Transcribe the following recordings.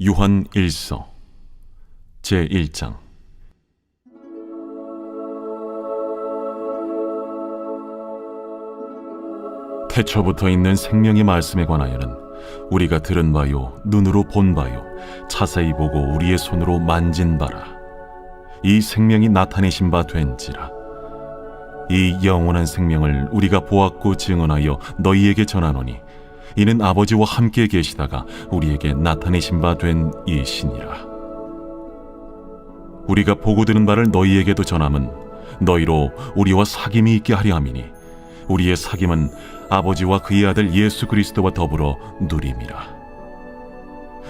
요한 1서 제1장. 태초부터 있는 생명의 말씀에 관하여는 우리가 들은 바요, 눈으로 본 바요, 자세히 보고 우리의 손으로 만진 바라. 이 생명이 나타내신 바 된지라. 이 영원한 생명을 우리가 보았고 증언하여 너희에게 전하노니 이는 아버지와 함께 계시다가 우리에게 나타내신 바 된 이시니라. 우리가 보고 들은 바를 너희에게도 전함은 너희로 우리와 사귐이 있게 하려 함이니 우리의 사귐은 아버지와 그의 아들 예수 그리스도와 더불어 누림이라.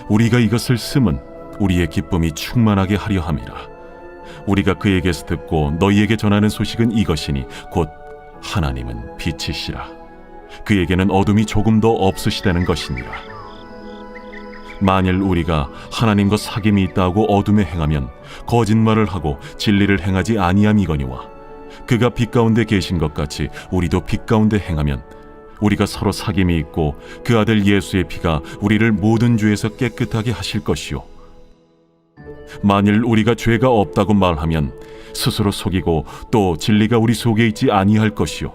우리가 이것을 쓰면 우리의 기쁨이 충만하게 하려 함이라. 우리가 그에게서 듣고 너희에게 전하는 소식은 이것이니 곧 하나님은 빛이시라. 그에게는 어둠이 조금도 없으시다는 것이니라. 만일 우리가 하나님과 사귐이 있다고 어둠에 행하면 거짓말을 하고 진리를 행하지 아니함이거니와 그가 빛 가운데 계신 것 같이 우리도 빛 가운데 행하면 우리가 서로 사귐이 있고 그 아들 예수의 피가 우리를 모든 죄에서 깨끗하게 하실 것이요, 만일 우리가 죄가 없다고 말하면 스스로 속이고 또 진리가 우리 속에 있지 아니할 것이요,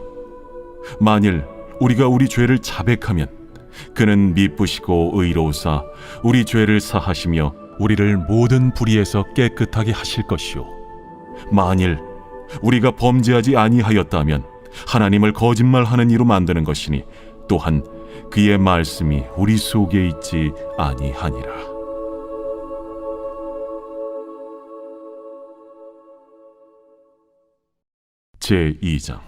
만일 우리가 우리 죄를 자백하면 그는 미쁘시고 의로우사 우리 죄를 사하시며 우리를 모든 불의에서 깨끗하게 하실 것이요, 만일 우리가 범죄하지 아니하였다면 하나님을 거짓말하는 이로 만드는 것이니 또한 그의 말씀이 우리 속에 있지 아니하니라. 제2장.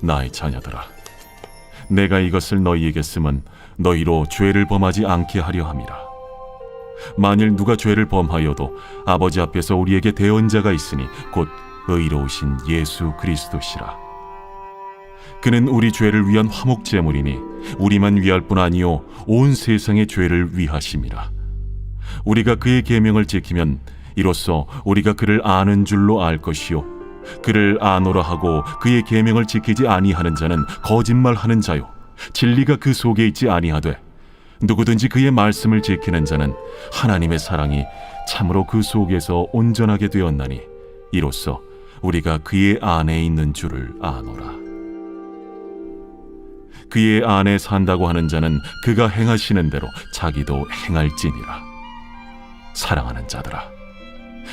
나의 자녀들아, 내가 이것을 너희에게 쓰면 너희로 죄를 범하지 않게 하려 함이라. 만일 누가 죄를 범하여도 아버지 앞에서 우리에게 대언자가 있으니 곧 의로우신 예수 그리스도시라. 그는 우리 죄를 위한 화목제물이니 우리만 위할 뿐 아니요 온 세상의 죄를 위하심이라. 우리가 그의 계명을 지키면 이로써 우리가 그를 아는 줄로 알 것이요, 그를 아노라 하고 그의 계명을 지키지 아니하는 자는 거짓말하는 자요, 진리가 그 속에 있지 아니하되 누구든지 그의 말씀을 지키는 자는 하나님의 사랑이 참으로 그 속에서 온전하게 되었나니 이로써 우리가 그의 안에 있는 줄을 아노라. 그의 안에 산다고 하는 자는 그가 행하시는 대로 자기도 행할지니라. 사랑하는 자들아,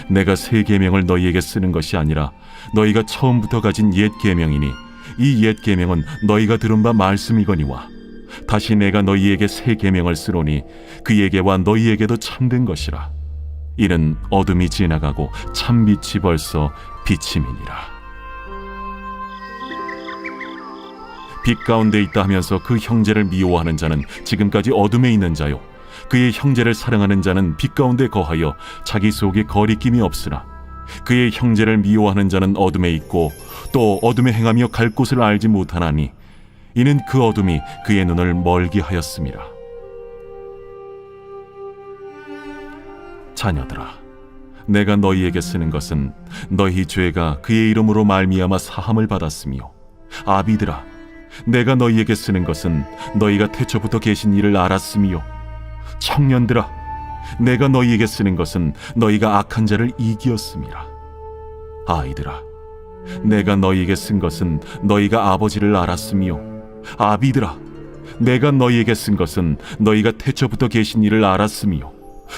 내가 새 계명을 너희에게 쓰는 것이 아니라 너희가 처음부터 가진 옛 계명이니 이 옛 계명은 너희가 들은 바 말씀이거니와 다시 내가 너희에게 새 계명을 쓰노니 그에게와 너희에게도 참된 것이라. 이는 어둠이 지나가고 참빛이 벌써 비침이니라. 빛 가운데 있다 하면서 그 형제를 미워하는 자는 지금까지 어둠에 있는 자요, 그의 형제를 사랑하는 자는 빛 가운데 거하여 자기 속에 거리낌이 없으나 그의 형제를 미워하는 자는 어둠에 있고 또 어둠에 행하며 갈 곳을 알지 못하나니 이는 그 어둠이 그의 눈을 멀게 하였음이라. 자녀들아, 내가 너희에게 쓰는 것은 너희 죄가 그의 이름으로 말미암아 사함을 받았으며, 아비들아, 내가 너희에게 쓰는 것은 너희가 태초부터 계신 이를 알았으며, 청년들아, 내가 너희에게 쓰는 것은 너희가 악한 자를 이기었음이라. 아이들아, 내가 너희에게 쓴 것은 너희가 아버지를 알았으며, 아비들아, 내가 너희에게 쓴 것은 너희가 태초부터 계신 이를 알았으며,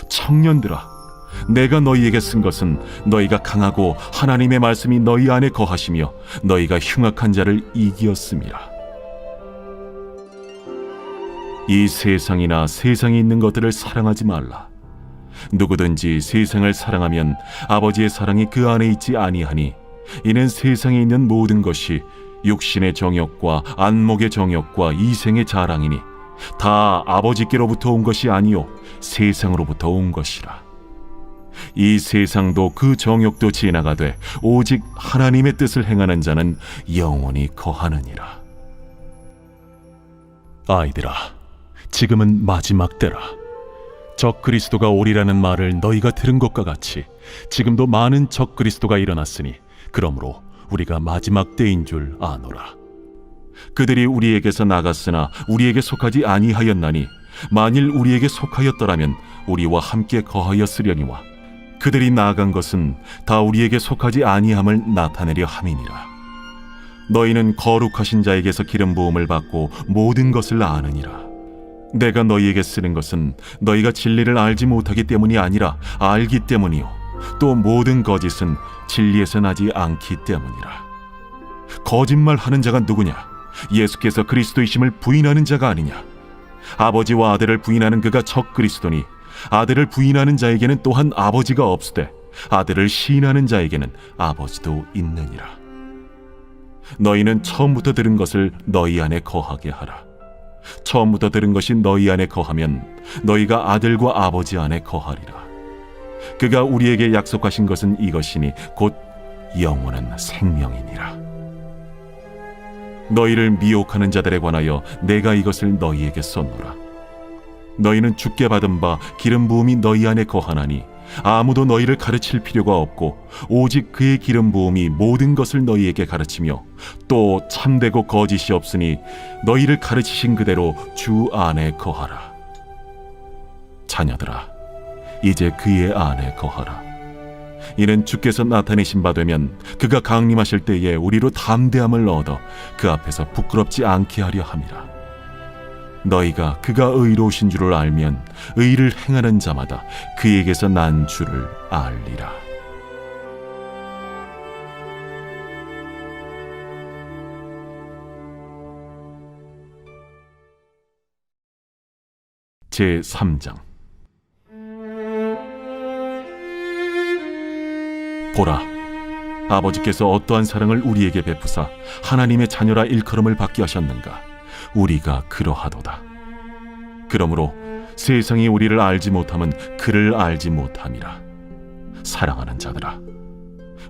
청년들아, 내가 너희에게 쓴 것은 너희가 강하고 하나님의 말씀이 너희 안에 거하시며 너희가 흉악한 자를 이기었음이라. 이 세상이나 세상에 있는 것들을 사랑하지 말라. 누구든지 세상을 사랑하면 아버지의 사랑이 그 안에 있지 아니하니 이는 세상에 있는 모든 것이 육신의 정욕과 안목의 정욕과 이생의 자랑이니 다 아버지께로부터 온 것이 아니요 세상으로부터 온 것이라. 이 세상도 그 정욕도 지나가되 오직 하나님의 뜻을 행하는 자는 영원히 거하느니라. 아이들아, 지금은 마지막 때라. 적 그리스도가 오리라는 말을 너희가 들은 것과 같이 지금도 많은 적 그리스도가 일어났으니 그러므로 우리가 마지막 때인 줄 아노라. 그들이 우리에게서 나갔으나 우리에게 속하지 아니하였나니 만일 우리에게 속하였더라면 우리와 함께 거하였으려니와 그들이 나아간 것은 다 우리에게 속하지 아니함을 나타내려 함이니라. 너희는 거룩하신 자에게서 기름 부음을 받고 모든 것을 아느니라. 내가 너희에게 쓰는 것은 너희가 진리를 알지 못하기 때문이 아니라 알기 때문이요 또 모든 거짓은 진리에서 나지 않기 때문이라. 거짓말하는 자가 누구냐? 예수께서 그리스도이심을 부인하는 자가 아니냐? 아버지와 아들을 부인하는 그가 적 그리스도니 아들을 부인하는 자에게는 또한 아버지가 없으되 아들을 시인하는 자에게는 아버지도 있느니라. 너희는 처음부터 들은 것을 너희 안에 거하게 하라. 처음부터 들은 것이 너희 안에 거하면 너희가 아들과 아버지 안에 거하리라. 그가 우리에게 약속하신 것은 이것이니 곧 영원한 생명이니라. 너희를 미혹하는 자들에 관하여 내가 이것을 너희에게 썼노라. 너희는 주께 받은 바 기름 부음이 너희 안에 거하나니 아무도 너희를 가르칠 필요가 없고 오직 그의 기름 부음이 모든 것을 너희에게 가르치며 또 참되고 거짓이 없으니 너희를 가르치신 그대로 주 안에 거하라. 자녀들아, 이제 그의 안에 거하라. 이는 주께서 나타내신 바 되면 그가 강림하실 때에 우리로 담대함을 얻어 그 앞에서 부끄럽지 않게 하려 함이라. 너희가 그가 의로우신 줄을 알면 의를 행하는 자마다 그에게서 난 줄을 알리라. 제3장. 보라, 아버지께서 어떠한 사랑을 우리에게 베푸사 하나님의 자녀라 일컬음을 받게 하셨는가? 우리가 그러하도다. 그러므로 세상이 우리를 알지 못함은 그를 알지 못함이라. 사랑하는 자들아,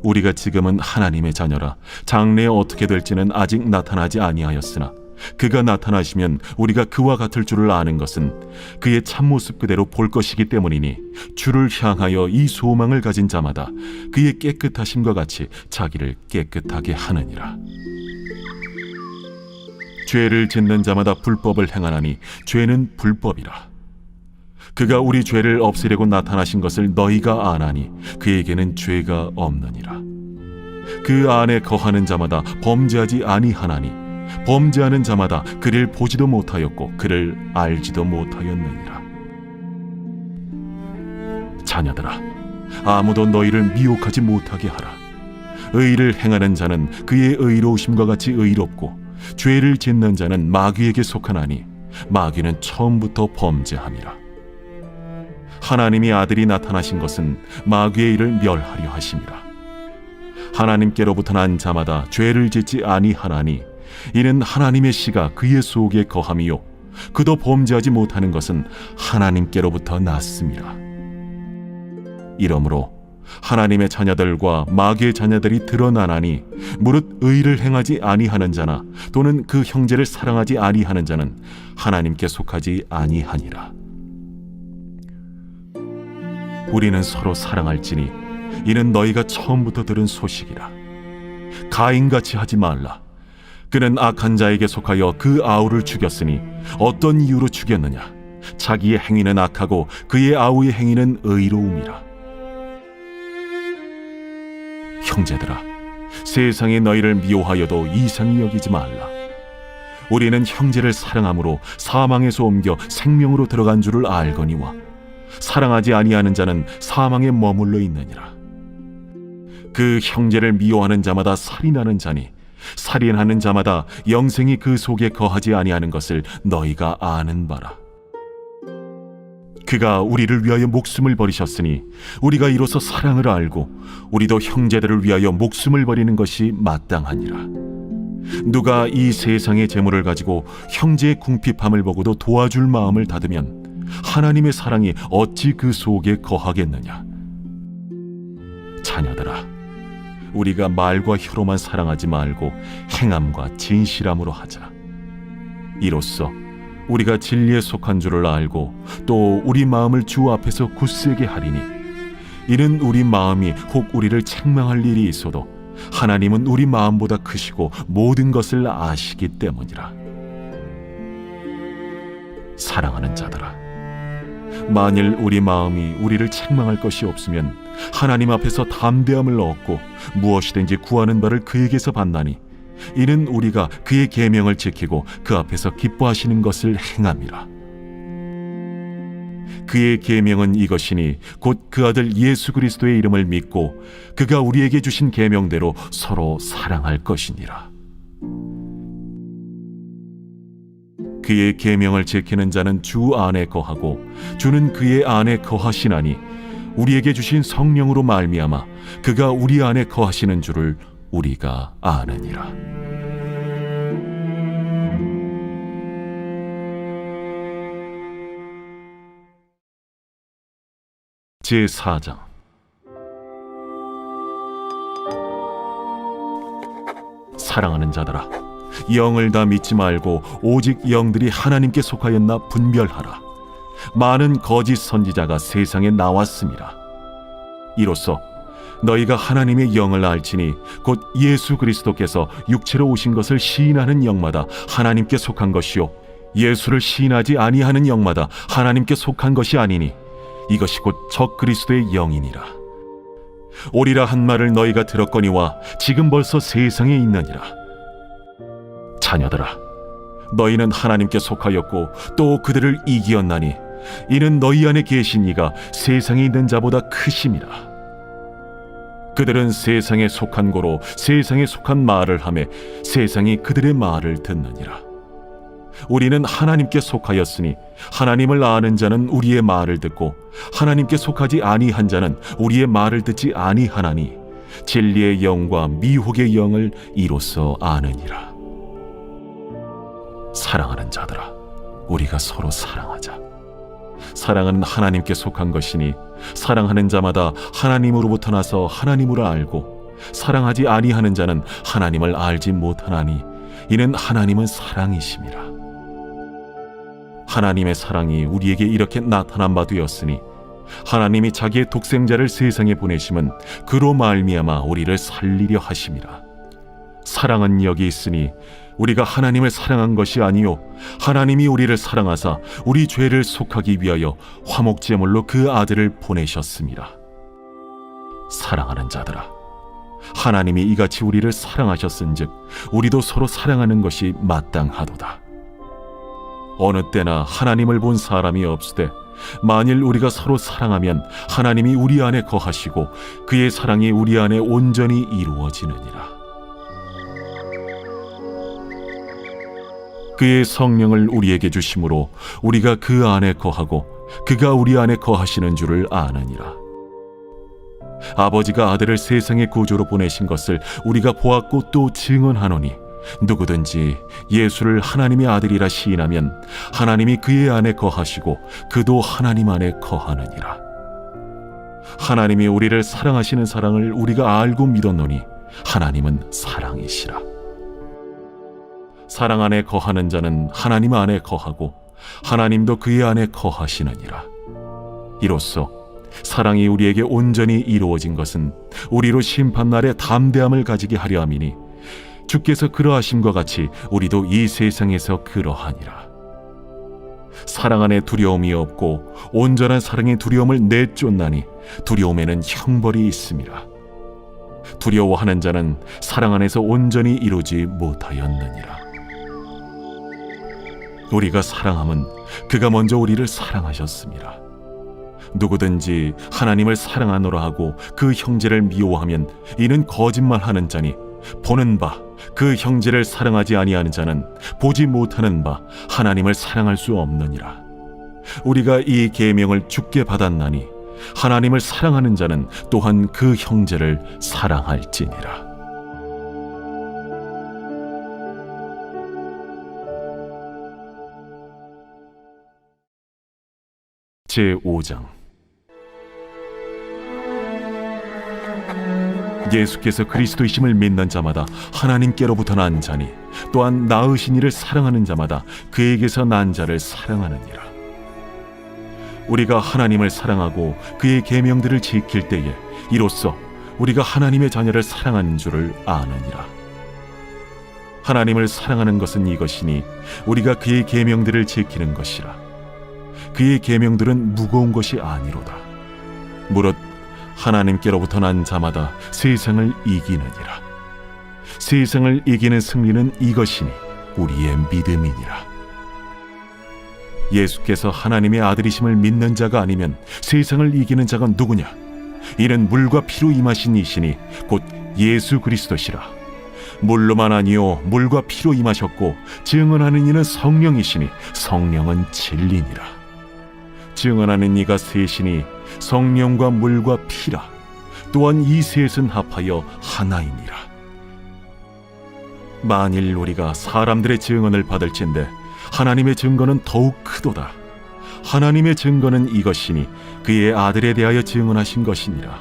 우리가 지금은 하나님의 자녀라 장래에 어떻게 될지는 아직 나타나지 아니하였으나 그가 나타나시면 우리가 그와 같을 줄을 아는 것은 그의 참모습 그대로 볼 것이기 때문이니 주를 향하여 이 소망을 가진 자마다 그의 깨끗하심과 같이 자기를 깨끗하게 하느니라. 죄를 짓는 자마다 불법을 행하나니 죄는 불법이라. 그가 우리 죄를 없애려고 나타나신 것을 너희가 아나니 그에게는 죄가 없느니라. 그 안에 거하는 자마다 범죄하지 아니하나니 범죄하는 자마다 그를 보지도 못하였고 그를 알지도 못하였느니라. 자녀들아, 아무도 너희를 미혹하지 못하게 하라. 의를 행하는 자는 그의 의로우심과 같이 의롭고 죄를 짓는 자는 마귀에게 속하나니 마귀는 처음부터 범죄함이라. 하나님이 아들이 나타나신 것은 마귀의 일을 멸하려 하심이라. 하나님께로부터 난 자마다 죄를 짓지 아니하나니 이는 하나님의 씨가 그의 속에 거함이요 그도 범죄하지 못하는 것은 하나님께로부터 났음이라. 이러므로 하나님의 자녀들과 마귀의 자녀들이 드러나나니 무릇 의를 행하지 아니하는 자나 또는 그 형제를 사랑하지 아니하는 자는 하나님께 속하지 아니하니라. 우리는 서로 사랑할지니 이는 너희가 처음부터 들은 소식이라. 가인같이 하지 말라. 그는 악한 자에게 속하여 그 아우를 죽였으니 어떤 이유로 죽였느냐? 자기의 행위는 악하고 그의 아우의 행위는 의로움이라. 형제들아, 세상이 너희를 미워하여도 이상히 여기지 말라. 우리는 형제를 사랑함으로 사망에서 옮겨 생명으로 들어간 줄을 알거니와 사랑하지 아니하는 자는 사망에 머물러 있느니라. 그 형제를 미워하는 자마다 살인하는 자니 살인하는 자마다 영생이 그 속에 거하지 아니하는 것을 너희가 아는 바라. 그가 우리를 위하여 목숨을 버리셨으니 우리가 이로써 사랑을 알고 우리도 형제들을 위하여 목숨을 버리는 것이 마땅하니라. 누가 이 세상의 재물을 가지고 형제의 궁핍함을 보고도 도와줄 마음을 닫으면 하나님의 사랑이 어찌 그 속에 거하겠느냐? 자녀들아, 우리가 말과 혀로만 사랑하지 말고 행함과 진실함으로 하자. 이로써 우리가 진리에 속한 줄을 알고 또 우리 마음을 주 앞에서 굳세게 하리니 이는 우리 마음이 혹 우리를 책망할 일이 있어도 하나님은 우리 마음보다 크시고 모든 것을 아시기 때문이라. 사랑하는 자들아, 만일 우리 마음이 우리를 책망할 것이 없으면 하나님 앞에서 담대함을 얻고 무엇이든지 구하는 바를 그에게서 받나니 이는 우리가 그의 계명을 지키고 그 앞에서 기뻐하시는 것을 행함이라. 그의 계명은 이것이니 곧 그 아들 예수 그리스도의 이름을 믿고 그가 우리에게 주신 계명대로 서로 사랑할 것이니라. 그의 계명을 지키는 자는 주 안에 거하고 주는 그의 안에 거하시나니 우리에게 주신 성령으로 말미암아 그가 우리 안에 거하시는 줄을 우리가 아느니라. 제4장. 사랑하는 자들아, 영을 다 믿지 말고 오직 영들이 하나님께 속하였나 분별하라. 많은 거짓 선지자가 세상에 나왔습니다. 이로써 너희가 하나님의 영을 알지니 곧 예수 그리스도께서 육체로 오신 것을 시인하는 영마다 하나님께 속한 것이요 예수를 시인하지 아니하는 영마다 하나님께 속한 것이 아니니 이것이 곧 적 그리스도의 영이니라. 오리라 한 말을 너희가 들었거니와 지금 벌써 세상에 있느니라. 자녀들아, 너희는 하나님께 속하였고 또 그들을 이기었나니 이는 너희 안에 계신 이가 세상에 있는 자보다 크심이라. 그들은 세상에 속한 고로 세상에 속한 말을 하매 세상이 그들의 말을 듣느니라. 우리는 하나님께 속하였으니 하나님을 아는 자는 우리의 말을 듣고 하나님께 속하지 아니한 자는 우리의 말을 듣지 아니하나니 진리의 영과 미혹의 영을 이로써 아느니라. 사랑하는 자들아, 우리가 서로 사랑하자. 사랑은 하나님께 속한 것이니 사랑하는 자마다 하나님으로부터 나서 하나님을 알고 사랑하지 아니하는 자는 하나님을 알지 못하나니 이는 하나님은 사랑이심이라. 하나님의 사랑이 우리에게 이렇게 나타난 바 되었으니 하나님이 자기의 독생자를 세상에 보내심은 그로 말미암아 우리를 살리려 하심이라. 사랑은 여기 있으니 우리가 하나님을 사랑한 것이 아니요 하나님이 우리를 사랑하사 우리 죄를 속하기 위하여 화목제물로 그 아들을 보내셨습니다. 사랑하는 자들아, 하나님이 이같이 우리를 사랑하셨은즉 우리도 서로 사랑하는 것이 마땅하도다. 어느 때나 하나님을 본 사람이 없으되 만일 우리가 서로 사랑하면 하나님이 우리 안에 거하시고 그의 사랑이 우리 안에 온전히 이루어지느니라. 그의 성령을 우리에게 주심으로 우리가 그 안에 거하고 그가 우리 안에 거하시는 줄을 아느니라. 아버지가 아들을 세상의 구주로 보내신 것을 우리가 보았고 또 증언하노니 누구든지 예수를 하나님의 아들이라 시인하면 하나님이 그의 안에 거하시고 그도 하나님 안에 거하느니라. 하나님이 우리를 사랑하시는 사랑을 우리가 알고 믿었노니 하나님은 사랑이시라. 사랑 안에 거하는 자는 하나님 안에 거하고 하나님도 그의 안에 거하시느니라. 이로써 사랑이 우리에게 온전히 이루어진 것은 우리로 심판날에 담대함을 가지게 하려 함이니 주께서 그러하심과 같이 우리도 이 세상에서 그러하니라. 사랑 안에 두려움이 없고 온전한 사랑의 두려움을 내쫓나니 두려움에는 형벌이 있음이라. 두려워하는 자는 사랑 안에서 온전히 이루지 못하였느니라. 우리가 사랑함은 그가 먼저 우리를 사랑하셨습니다. 누구든지 하나님을 사랑하노라 하고 그 형제를 미워하면 이는 거짓말하는 자니 보는 바 그 형제를 사랑하지 아니하는 자는 보지 못하는 바 하나님을 사랑할 수 없느니라. 우리가 이 계명을 주께 받았나니 하나님을 사랑하는 자는 또한 그 형제를 사랑할지니라. 제5장. 예수께서 그리스도이심을 믿는 자마다 하나님께로부터 난 자니 또한 낳으신 이를 사랑하는 자마다 그에게서 난 자를 사랑하느니라. 우리가 하나님을 사랑하고 그의 계명들을 지킬 때에 이로써 우리가 하나님의 자녀를 사랑하는 줄을 아느니라. 하나님을 사랑하는 것은 이것이니 우리가 그의 계명들을 지키는 것이라. 그의 계명들은 무거운 것이 아니로다. 무릇 하나님께로부터 난 자마다 세상을 이기느니라. 세상을 이기는 승리는 이것이니 우리의 믿음이니라. 예수께서 하나님의 아들이심을 믿는 자가 아니면 세상을 이기는 자가 누구냐? 이는 물과 피로 임하신 이시니 곧 예수 그리스도시라. 물로만 아니요 물과 피로 임하셨고 증언하는 이는 성령이시니 성령은 진리니라. 증언하는 이가 셋이니 성령과 물과 피라. 또한 이 셋은 합하여 하나이니라. 만일 우리가 사람들의 증언을 받을진대 하나님의 증거는 더욱 크도다. 하나님의 증거는 이것이니 그의 아들에 대하여 증언하신 것이니라.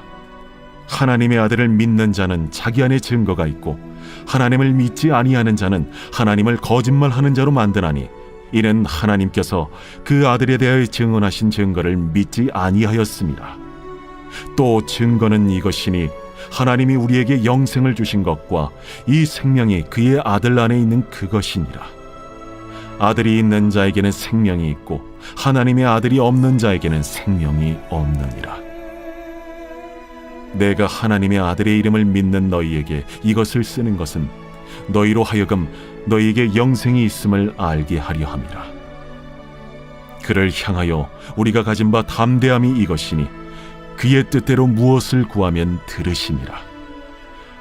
하나님의 아들을 믿는 자는 자기 안에 증거가 있고 하나님을 믿지 아니하는 자는 하나님을 거짓말하는 자로 만드나니 이는 하나님께서 그 아들에 대하여 증언하신 증거를 믿지 아니하였습니다. 또 증거는 이것이니 하나님이 우리에게 영생을 주신 것과 이 생명이 그의 아들 안에 있는 그것이니라. 아들이 있는 자에게는 생명이 있고 하나님의 아들이 없는 자에게는 생명이 없느니라. 내가 하나님의 아들의 이름을 믿는 너희에게 이것을 쓰는 것은 너희로 하여금 너희에게 영생이 있음을 알게 하려 함이라. 그를 향하여 우리가 가진 바 담대함이 이것이니 그의 뜻대로 무엇을 구하면 들으심이라.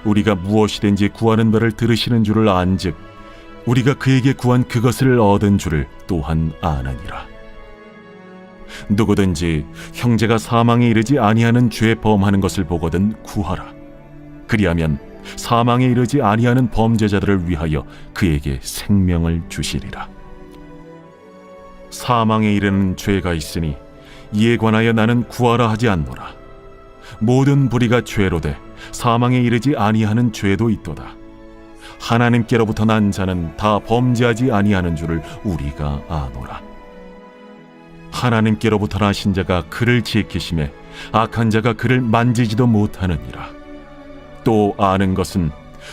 우리가 무엇이든지 구하는 바를 들으시는 줄을 안즉 우리가 그에게 구한 그것을 얻은 줄을 또한 아느니라. 누구든지 형제가 사망에 이르지 아니하는 죄 범하는 것을 보거든 구하라. 그리하면 사망에 이르지 아니하는 범죄자들을 위하여 그에게 생명을 주시리라. 사망에 이르는 죄가 있으니 이에 관하여 나는 구하라 하지 않노라. 모든 불의가 죄로되 사망에 이르지 아니하는 죄도 있도다. 하나님께로부터 난 자는 다 범죄하지 아니하는 줄을 우리가 아노라. 하나님께로부터 나신 자가 그를 지키심에 악한 자가 그를 만지지도 못하느니라. 또 아는 것은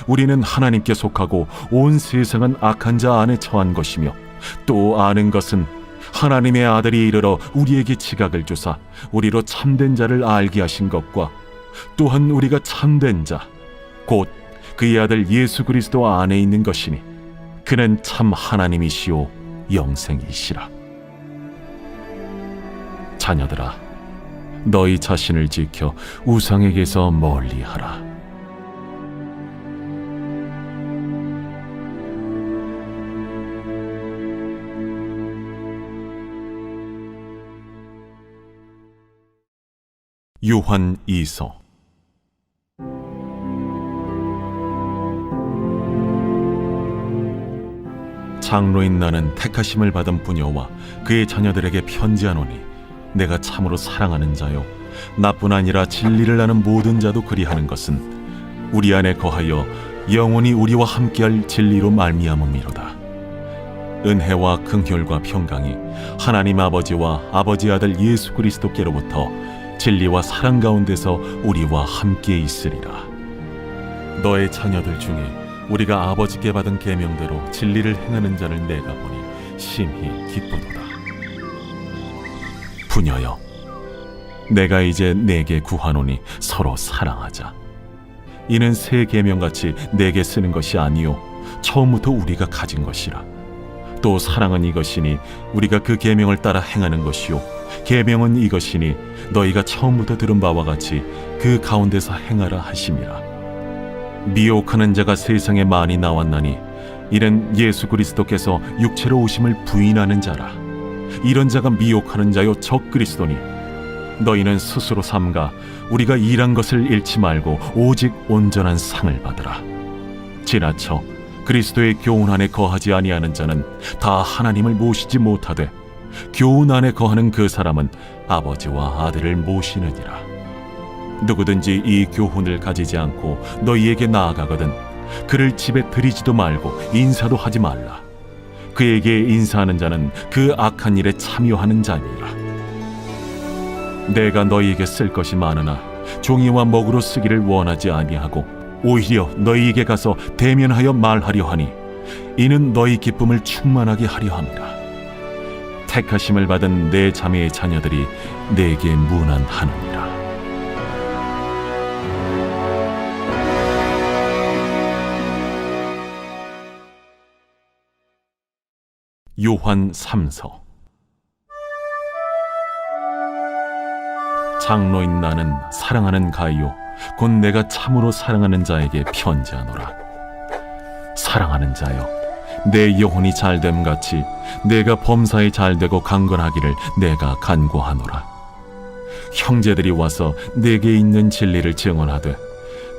우리는 하나님께 속하고 온 세상은 악한 자 안에 처한 것이며 또 아는 것은 하나님의 아들이 이르러 우리에게 지각을 주사 우리로 참된 자를 알게 하신 것과 또한 우리가 참된 자 곧 그의 아들 예수 그리스도 안에 있는 것이니 그는 참 하나님이시오 영생이시라. 자녀들아, 너희 자신을 지켜 우상에게서 멀리하라. 요한 2서. 장로인 나는 택하심을 받은 부녀와 그의 자녀들에게 편지하노니 내가 참으로 사랑하는 자요 나뿐 아니라 진리를 아는 모든 자도 그리하는 것은 우리 안에 거하여 영원히 우리와 함께할 진리로 말미암음이로다. 은혜와 긍휼과 평강이 하나님 아버지와 아버지 아들 예수 그리스도께로부터 진리와 사랑 가운데서 우리와 함께 있으리라. 너의 자녀들 중에 우리가 아버지께 받은 계명대로 진리를 행하는 자를 내가 보니 심히 기쁘도다. 부녀여, 내가 이제 내게 구하노니 서로 사랑하자. 이는 새 계명같이 내게 쓰는 것이 아니요 처음부터 우리가 가진 것이라. 또 사랑은 이것이니 우리가 그 계명을 따라 행하는 것이요 계명은 이것이니 너희가 처음부터 들은 바와 같이 그 가운데서 행하라 하심이라. 미혹하는 자가 세상에 많이 나왔나니 이는 예수 그리스도께서 육체로 오심을 부인하는 자라. 이런 자가 미혹하는 자요 적 그리스도니 너희는 스스로 삼가 우리가 일한 것을 잃지 말고 오직 온전한 상을 받으라. 지나쳐 그리스도의 교훈 안에 거하지 아니하는 자는 다 하나님을 모시지 못하되 교훈 안에 거하는 그 사람은 아버지와 아들을 모시느니라. 누구든지 이 교훈을 가지지 않고 너희에게 나아가거든 그를 집에 들이지도 말고 인사도 하지 말라. 그에게 인사하는 자는 그 악한 일에 참여하는 자니라. 내가 너희에게 쓸 것이 많으나 종이와 먹으로 쓰기를 원하지 아니하고 오히려 너희에게 가서 대면하여 말하려 하니 이는 너희 기쁨을 충만하게 하려 함이라. 택하심을 받은 내 자매의 자녀들이 내게 문안하느니라. 요한 3서. 장로인 나는 사랑하는 가이오 곧 내가 참으로 사랑하는 자에게 편지하노라. 사랑하는 자여, 내 영혼이 잘됨 같이 내가 범사에 잘되고 강건하기를 내가 간구하노라. 형제들이 와서 내게 있는 진리를 증언하되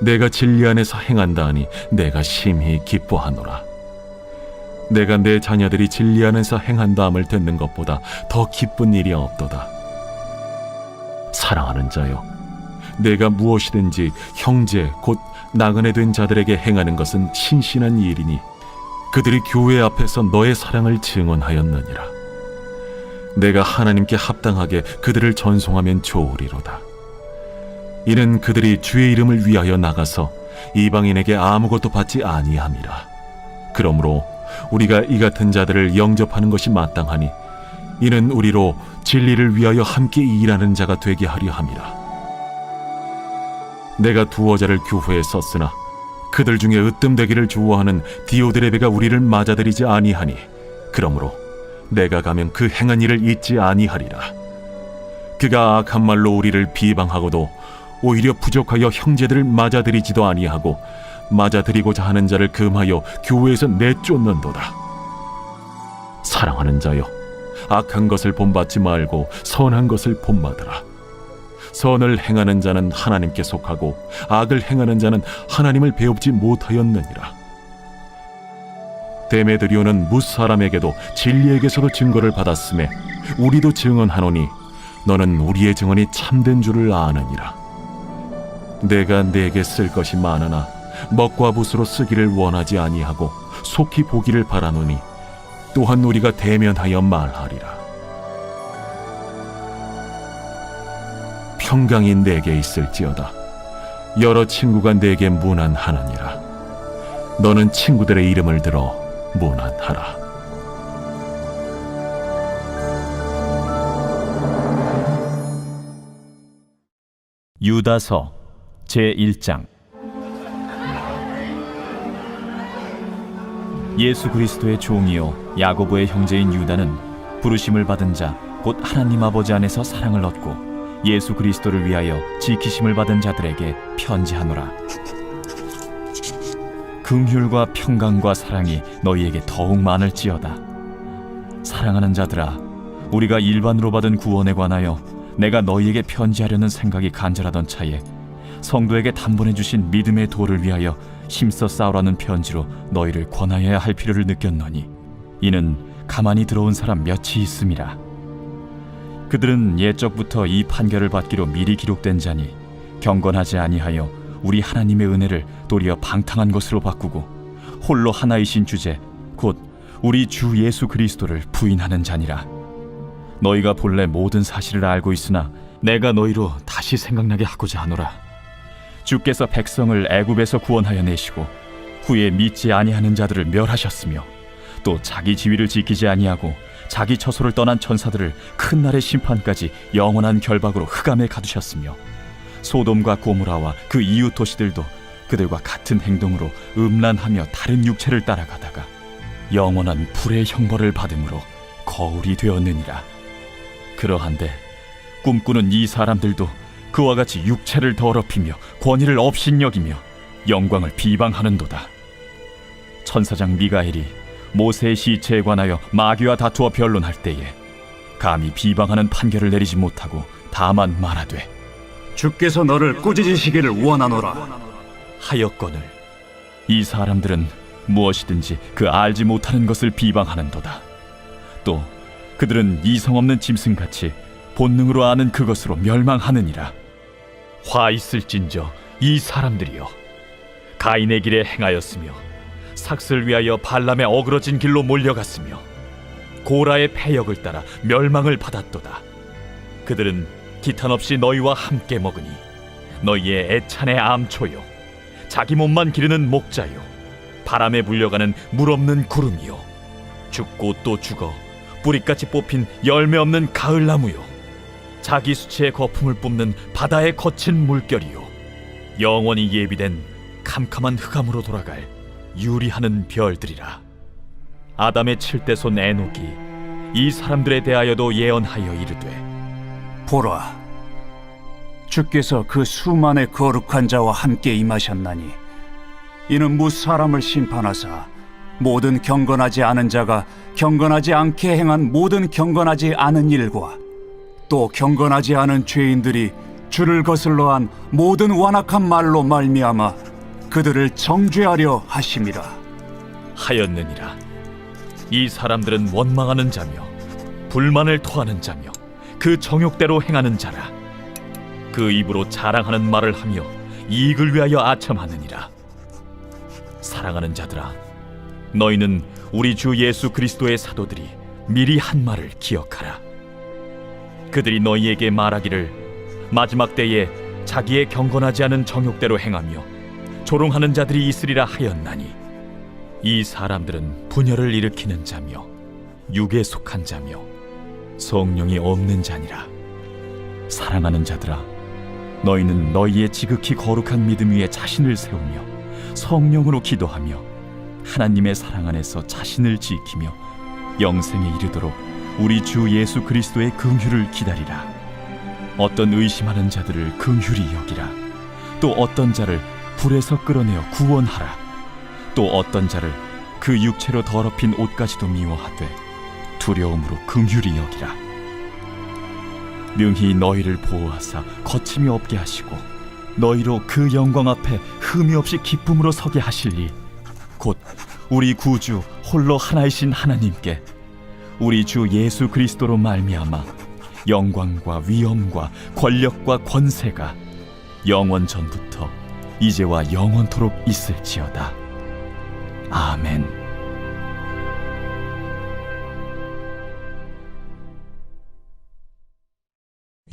내가 진리 안에서 행한다 하니 내가 심히 기뻐하노라. 내가 내 자녀들이 진리 안에서 행한다함을 듣는 것보다 더 기쁜 일이 없도다. 사랑하는 자여, 내가 무엇이든지 형제 곧 나그네 된 자들에게 행하는 것은 신신한 일이니 그들이 교회 앞에서 너의 사랑을 증언하였느니라. 내가 하나님께 합당하게 그들을 전송하면 좋으리로다. 이는 그들이 주의 이름을 위하여 나가서 이방인에게 아무것도 받지 아니함이라. 그러므로 우리가 이 같은 자들을 영접하는 것이 마땅하니 이는 우리로 진리를 위하여 함께 일하는 자가 되게 하려 함이라. 내가 두어 자를 교회에 썼으나 그들 중에 으뜸되기를 좋아하는 디오드레베가 우리를 맞아들이지 아니하니 그러므로 내가 가면 그 행한 일을 잊지 아니하리라. 그가 악한 말로 우리를 비방하고도 오히려 부족하여 형제들을 맞아들이지도 아니하고 맞아들이고자 하는 자를 금하여 교회에서 내쫓는도다. 사랑하는 자여, 악한 것을 본받지 말고 선한 것을 본받으라. 선을 행하는 자는 하나님께 속하고 악을 행하는 자는 하나님을 배웁지 못하였느니라. 데메드리오는 뭇사람에게도 진리에게서도 증거를 받았음에 우리도 증언하노니 너는 우리의 증언이 참된 줄을 아느니라. 내가 네게 쓸 것이 많으나 먹과 붓으로 쓰기를 원하지 아니하고 속히 보기를 바라노니 또한 우리가 대면하여 말하리라. 평강이 내게 있을지어다. 여러 친구가 내게 문안하느니라. 너는 친구들의 이름을 들어 문안하라. 유다서 제1장. 예수 그리스도의 종이요 야고보의 형제인 유다는 부르심을 받은 자 곧 하나님 아버지 안에서 사랑을 얻고 예수 그리스도를 위하여 지키심을 받은 자들에게 편지하노라. 긍휼과 평강과 사랑이 너희에게 더욱 많을지어다. 사랑하는 자들아, 우리가 일반으로 받은 구원에 관하여 내가 너희에게 편지하려는 생각이 간절하던 차에 성도에게 단번에 주신 믿음의 도를 위하여 힘써 싸우라는 편지로 너희를 권하여야 할 필요를 느꼈노니 이는 가만히 들어온 사람 몇이 있음이라. 그들은 옛적부터 이 판결을 받기로 미리 기록된 자니 경건하지 아니하여 우리 하나님의 은혜를 도리어 방탕한 것으로 바꾸고 홀로 하나이신 주제 곧 우리 주 예수 그리스도를 부인하는 자니라. 너희가 본래 모든 사실을 알고 있으나 내가 너희로 다시 생각나게 하고자 하노라. 주께서 백성을 애굽에서 구원하여 내시고 후에 믿지 아니하는 자들을 멸하셨으며 또 자기 지위를 지키지 아니하고 자기 처소를 떠난 천사들을 큰 날의 심판까지 영원한 결박으로 흑암에 가두셨으며 소돔과 고모라와 그 이웃 도시들도 그들과 같은 행동으로 음란하며 다른 육체를 따라가다가 영원한 불의 형벌을 받음으로 거울이 되었느니라. 그러한데 꿈꾸는 이 사람들도 그와 같이 육체를 더럽히며 권위를 업신여기며 영광을 비방하는도다. 천사장 미가엘이 모세의 시체에 관하여 마귀와 다투어 변론할 때에 감히 비방하는 판결을 내리지 못하고 다만 말하되 주께서 너를 꾸짖으시기를 원하노라 하였거늘 이 사람들은 무엇이든지 그 알지 못하는 것을 비방하는도다. 또 그들은 이성 없는 짐승같이 본능으로 아는 그것으로 멸망하느니라. 화 있을진저 이 사람들이여, 가인의 길에 행하였으며 삭슬 위하여 발람의 어그러진 길로 몰려갔으며 고라의 패역을 따라 멸망을 받았도다. 그들은 기탄 없이 너희와 함께 먹으니 너희의 애찬의 암초요, 자기 몸만 기르는 목자요, 바람에 불려가는 물 없는 구름이요, 죽고 또 죽어 뿌리까지 뽑힌 열매 없는 가을나무요, 자기 수치의 거품을 뿜는 바다의 거친 물결이요, 영원히 예비된 캄캄한 흑암으로 돌아갈 유리하는 별들이라. 아담의 칠대손 에녹이 이 사람들에 대하여도 예언하여 이르되, 보라, 주께서 그 수만의 거룩한 자와 함께 임하셨나니 이는 무 사람을 심판하사 모든 경건하지 않은 자가 경건하지 않게 행한 모든 경건하지 않은 일과 또 경건하지 않은 죄인들이 주를 거슬러 한 모든 완악한 말로 말미암아 그들을 정죄하려 하심이라. 하였느니라. 이 사람들은 원망하는 자며 불만을 토하는 자며 그 정욕대로 행하는 자라. 그 입으로 자랑하는 말을 하며 이익을 위하여 아첨하느니라. 사랑하는 자들아, 너희는 우리 주 예수 그리스도의 사도들이 미리 한 말을 기억하라. 그들이 너희에게 말하기를 마지막 때에 자기의 경건하지 않은 정욕대로 행하며 조롱하는 자들이 있으리라 하였나니, 이 사람들은 분열을 일으키는 자며 육에 속한 자며 성령이 없는 자니라. 사랑하는 자들아, 너희는 너희의 지극히 거룩한 믿음 위에 자신을 세우며 성령으로 기도하며 하나님의 사랑 안에서 자신을 지키며 영생에 이르도록 우리 주 예수 그리스도의 긍휼을 기다리라. 어떤 의심하는 자들을 긍휼히 여기라. 또 어떤 자를 불에서 끌어내어 구원하라. 또 어떤 자를 그 육체로 더럽힌 옷까지도 미워하되 두려움으로 긍휼히 여기라. 능히 너희를 보호하사 거침이 없게 하시고 너희로 그 영광 앞에 흠이 없이 기쁨으로 서게 하실 이, 곧 우리 구주 홀로 하나이신 하나님께 우리 주 예수 그리스도로 말미암아 영광과 위엄과 권력과 권세가 영원 전부터 이제와 영원토록 있을지어다. 아멘.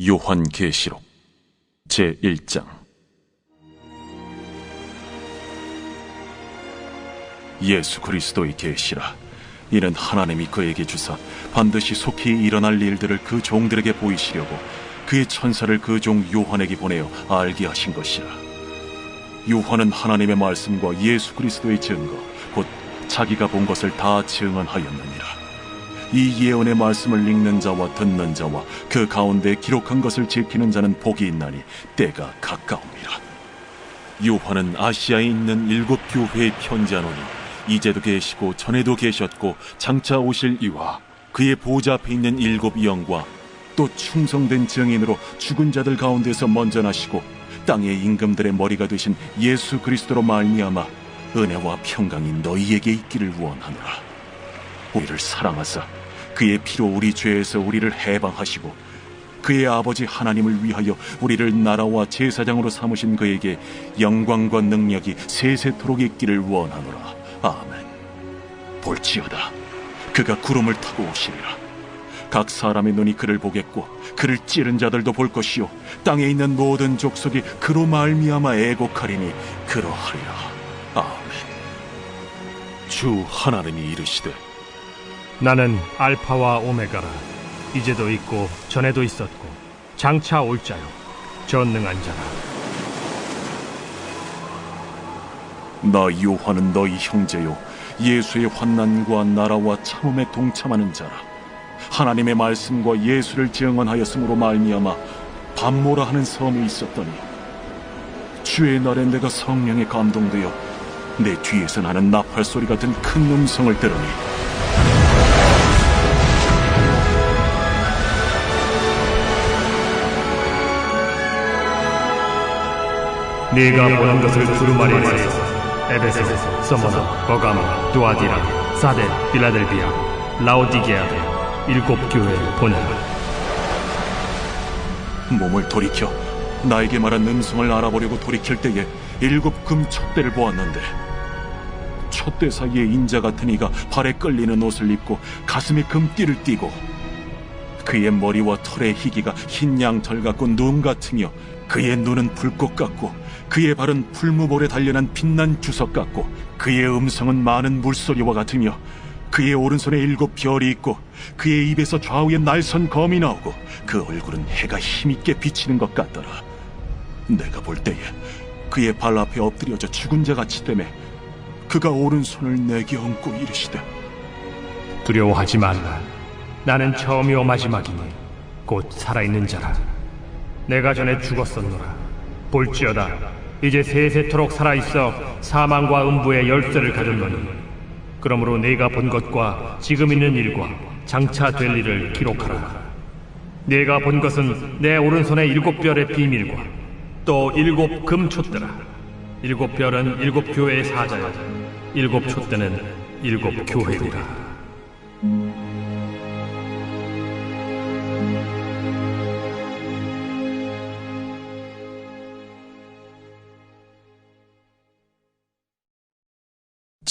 요한계시록 제1장. 예수 그리스도의 계시라. 이는 하나님이 그에게 주사 반드시 속히 일어날 일들을 그 종들에게 보이시려고 그의 천사를 그 종 요한에게 보내어 알게 하신 것이라. 요한은 하나님의 말씀과 예수 그리스도의 증거, 곧 자기가 본 것을 다 증언하였느니라. 이 예언의 말씀을 읽는 자와 듣는 자와 그 가운데 기록한 것을 지키는 자는 복이 있나니 때가 가까움이라. 요한은 아시아에 있는 7 교회에 편지하노니 이제도 계시고 전에도 계셨고 장차 오실 이와 그의 보좌 앞에 있는 7 영과 또 충성된 증인으로 죽은 자들 가운데서 먼저 나시고 땅의 임금들의 머리가 되신 예수 그리스도로 말미암아 은혜와 평강이 너희에게 있기를 원하노라. 우리를 사랑하사 그의 피로 우리 죄에서 우리를 해방하시고 그의 아버지 하나님을 위하여 우리를 나라와 제사장으로 삼으신 그에게 영광과 능력이 세세토록 있기를 원하노라. 아멘. 볼지어다, 그가 구름을 타고 오시리라. 각 사람의 눈이 그를 보겠고 그를 찌른 자들도 볼 것이요 땅에 있는 모든 족속이 그로 말미암아 애곡하리니 그러하리라. 아멘. 주 하나님이 이르시되, 나는 알파와 오메가라. 이제도 있고 전에도 있었고 장차 올 자요 전능한 자라. 나 요한은 너희 형제요 예수의 환난과 나라와 참음에 동참하는 자라. 하나님의 말씀과 예수를 증언하였으므로 말미암아 밤모라 하는 섬에 있었더니 주의 날에 내가 성령에 감동되어 내 뒤에서 나는 나팔 소리 같은 큰 음성을 들으니 네가 보는 것을 두루마리에서 에베소, 서머나, 버가모, 두아디라, 사데, 빌라델비아, 라오디게아에 7 교회를 보내라. 몸을 돌이켜 나에게 말한 음성을 알아보려고 돌이킬 때에 7 금 촛대를 보았는데 촛대 사이에 인자 같은 이가 발에 끌리는 옷을 입고 가슴에 금띠를 띠고 그의 머리와 털의 희기가 흰 양털 같고 눈 같으며 그의 눈은 불꽃 같고 그의 발은 풀무볼에 단련한 빛난 주석 같고 그의 음성은 많은 물소리와 같으며 그의 오른손에 7 별이 있고 그의 입에서 좌우에 날선 검이 나오고 그 얼굴은 해가 힘있게 비치는 것 같더라. 내가 볼 때에 그의 발 앞에 엎드려져 죽은 자같이 되매 그가 오른손을 내게 얹고 이르시되 두려워하지 말라. 나는 처음이요 마지막이니 곧 살아있는 자라. 내가 전에 죽었었노라. 볼지어다 이제 세세토록 살아있어 사망과 음부의 열쇠를 가졌노니 그러므로 내가 본 것과 지금 있는 일과 장차 될 일을 기록하라. 내가 본 것은 내 오른손의 7 별의 비밀과 또 7 금촛대라. 7 별은 7 교회의 사자여 7 촛대는 7 교회이라.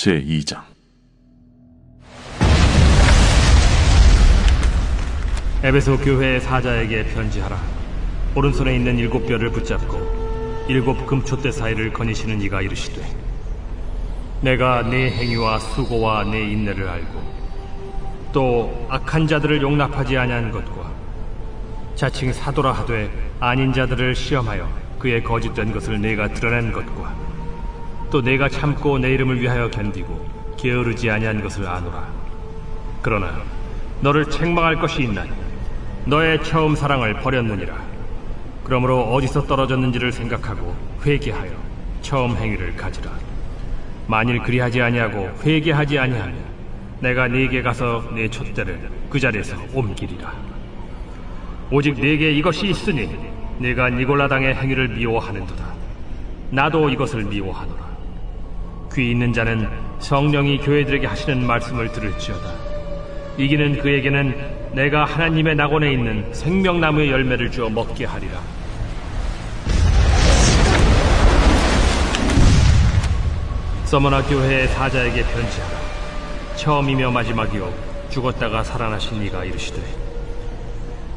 제2장. 에베소 교회의 사자에게 편지하라. 오른손에 있는 7 별을 붙잡고 7 금촛대 사이를 거니시는 이가 이르시되 내가 네 행위와 수고와 네 인내를 알고 또 악한 자들을 용납하지 아니한 것과 자칭 사도라 하되 아닌 자들을 시험하여 그의 거짓된 것을 내가 드러낸 것과 또 내가 참고 내 이름을 위하여 견디고 게으르지 아니한 것을 아노라. 그러나 너를 책망할 것이 있나니 너의 처음 사랑을 버렸느니라. 그러므로 어디서 떨어졌는지를 생각하고 회개하여 처음 행위를 가지라. 만일 그리하지 아니하고 회개하지 아니하면 내가 네게 가서 네 촛대를 그 자리에서 옮기리라. 오직 네게 이것이 있으니 네가 니골라당의 행위를 미워하는도다. 나도 이것을 미워하노라. 귀 있는 자는 성령이 교회들에게 하시는 말씀을 들을지어다. 이기는 그에게는 내가 하나님의 낙원에 있는 생명나무의 열매를 주어 먹게 하리라. 서머나 교회의 사자에게 편지하라. 처음이며 마지막이요 죽었다가 살아나신 이가 이르시되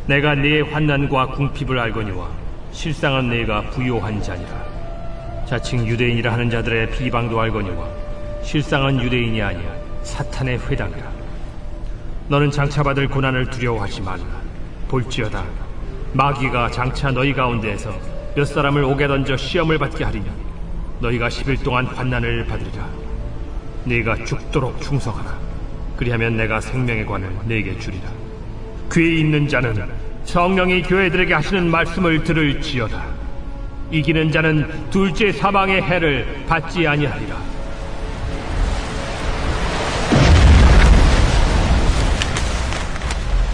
내가 네의 환난과 궁핍을 알거니와 실상은 네가 부요한 자니라. 자칭 유대인이라 하는 자들의 비방도 알거니와 실상은 유대인이 아니야 사탄의 회당이라. 너는 장차 받을 고난을 두려워하지 말라. 볼지어다 마귀가 장차 너희 가운데에서 몇 사람을 옥에 던져 시험을 받게 하리며 너희가 10일 동안 환난을 받으리라. 네가 죽도록 충성하라. 그리하면 내가 생명의 관을 네게 주리라. 귀 있는 자는 성령이 교회들에게 하시는 말씀을 들을지어다. 이기는 자는 둘째 사망의 해를 받지 아니하리라.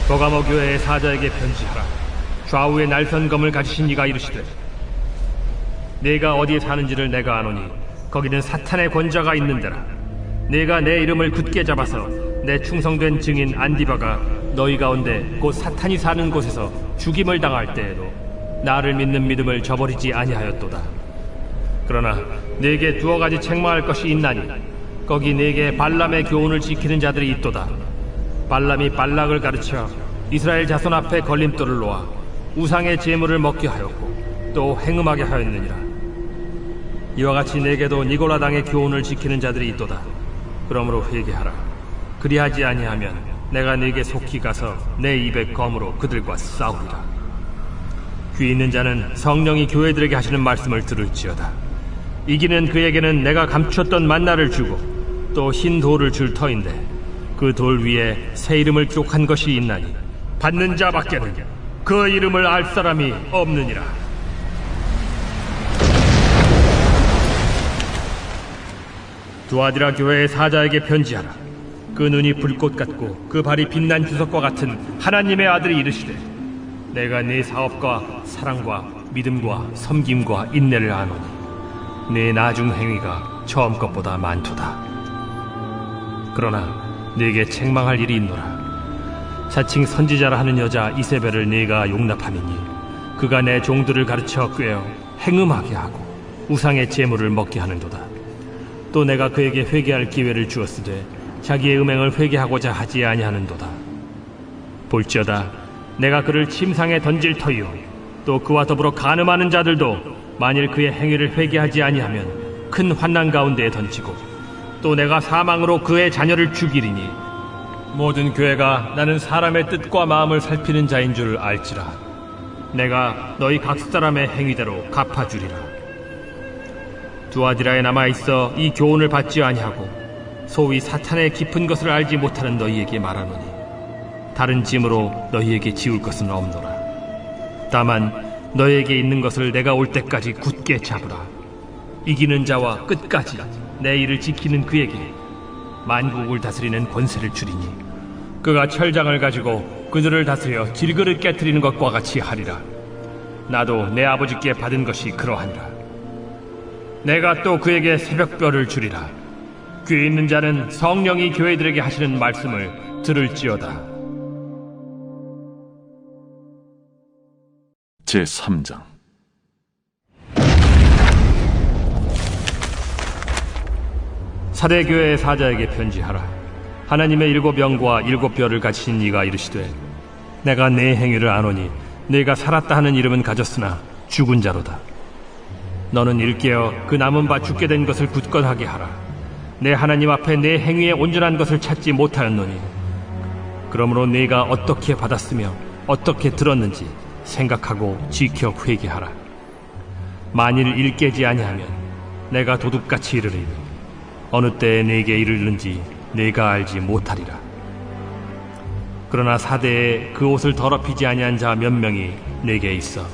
버가모 교회의 사자에게 편지하라. 좌우에 날선 검을 가지신 이가 이르시되 네가 어디에 사는지를 내가 아노니 거기는 사탄의 권자가 있는 데라. 네가 내 이름을 굳게 잡아서 내 충성된 증인 안디바가 너희 가운데 곧 사탄이 사는 곳에서 죽임을 당할 때에도 나를 믿는 믿음을 저버리지 아니하였도다. 그러나 네게 2가지 책망할 것이 있나니 거기 네게 발람의 교훈을 지키는 자들이 있도다. 발람이 발락을 가르쳐 이스라엘 자손 앞에 걸림돌을 놓아 우상의 제물을 먹게 하였고 또 행음하게 하였느니라. 이와 같이 네게도 니골라당의 교훈을 지키는 자들이 있도다. 그러므로 회개하라. 그리하지 아니하면 내가 네게 속히 가서 내 입의 검으로 그들과 싸우리라. 귀 있는 자는 성령이 교회들에게 하시는 말씀을 들을지어다. 이기는 그에게는 내가 감추었던 만나를 주고 또 흰 돌을 줄 터인데 그 돌 위에 새 이름을 기록한 것이 있나니 받는 자밖에는 그 이름을 알 사람이 없느니라. 두아디라 교회의 사자에게 편지하라. 그 눈이 불꽃 같고 그 발이 빛난 주석과 같은 하나님의 아들이 이르시되 내가 네 사업과 사랑과 믿음과 섬김과 인내를 아노니 네 나중 행위가 처음 것보다 많도다. 그러나 네게 책망할 일이 있노라. 자칭 선지자라 하는 여자 이세벨을 네가 용납하느니 그가 내 종들을 가르쳐 꾀어 행음하게 하고 우상의 제물을 먹게 하는도다. 또 내가 그에게 회개할 기회를 주었으되 자기의 음행을 회개하고자 하지 아니하는도다. 볼지어다 내가 그를 침상에 던질 터이요 또 그와 더불어 간음하는 자들도 만일 그의 행위를 회개하지 아니하면 큰 환난 가운데에 던지고 또 내가 사망으로 그의 자녀를 죽이리니 모든 교회가 나는 사람의 뜻과 마음을 살피는 자인 줄 알지라. 내가 너희 각 사람의 행위대로 갚아주리라. 두아디라에 남아있어 이 교훈을 받지 아니하고 소위 사탄의 깊은 것을 알지 못하는 너희에게 말하노니 다른 짐으로 너희에게 지울 것은 없노라. 다만 너희에게 있는 것을 내가 올 때까지 굳게 잡으라. 이기는 자와 끝까지 내 일을 지키는 그에게 만국을 다스리는 권세를 주리니 그가 철장을 가지고 그들을 다스려 질그릇 깨트리는 것과 같이 하리라. 나도 내 아버지께 받은 것이 그러하니라. 내가 또 그에게 새벽별을 주리라. 귀 있는 자는 성령이 교회들에게 하시는 말씀을 들을지어다. 제3장. 사대교회의 사자에게 편지하라. 하나님의 7영과 7별을 가지신 이가 이르시되 내가 내 행위를 아노니 네가 살았다 하는 이름은 가졌으나 죽은 자로다. 너는 일깨어 그 남은 바 죽게 된 것을 굳건하게 하라. 내 하나님 앞에 내 행위의 온전한 것을 찾지 못하였노니 그러므로 네가 어떻게 받았으며 어떻게 들었는지 생각하고 지켜 회개하라. 만일 일깨지 아니하면 내가 도둑같이 이르리니 어느 때에 네게 이르는지 네가 알지 못하리라. 그러나 사대에 그 옷을 더럽히지 아니한 자 몇 명이 네게 있어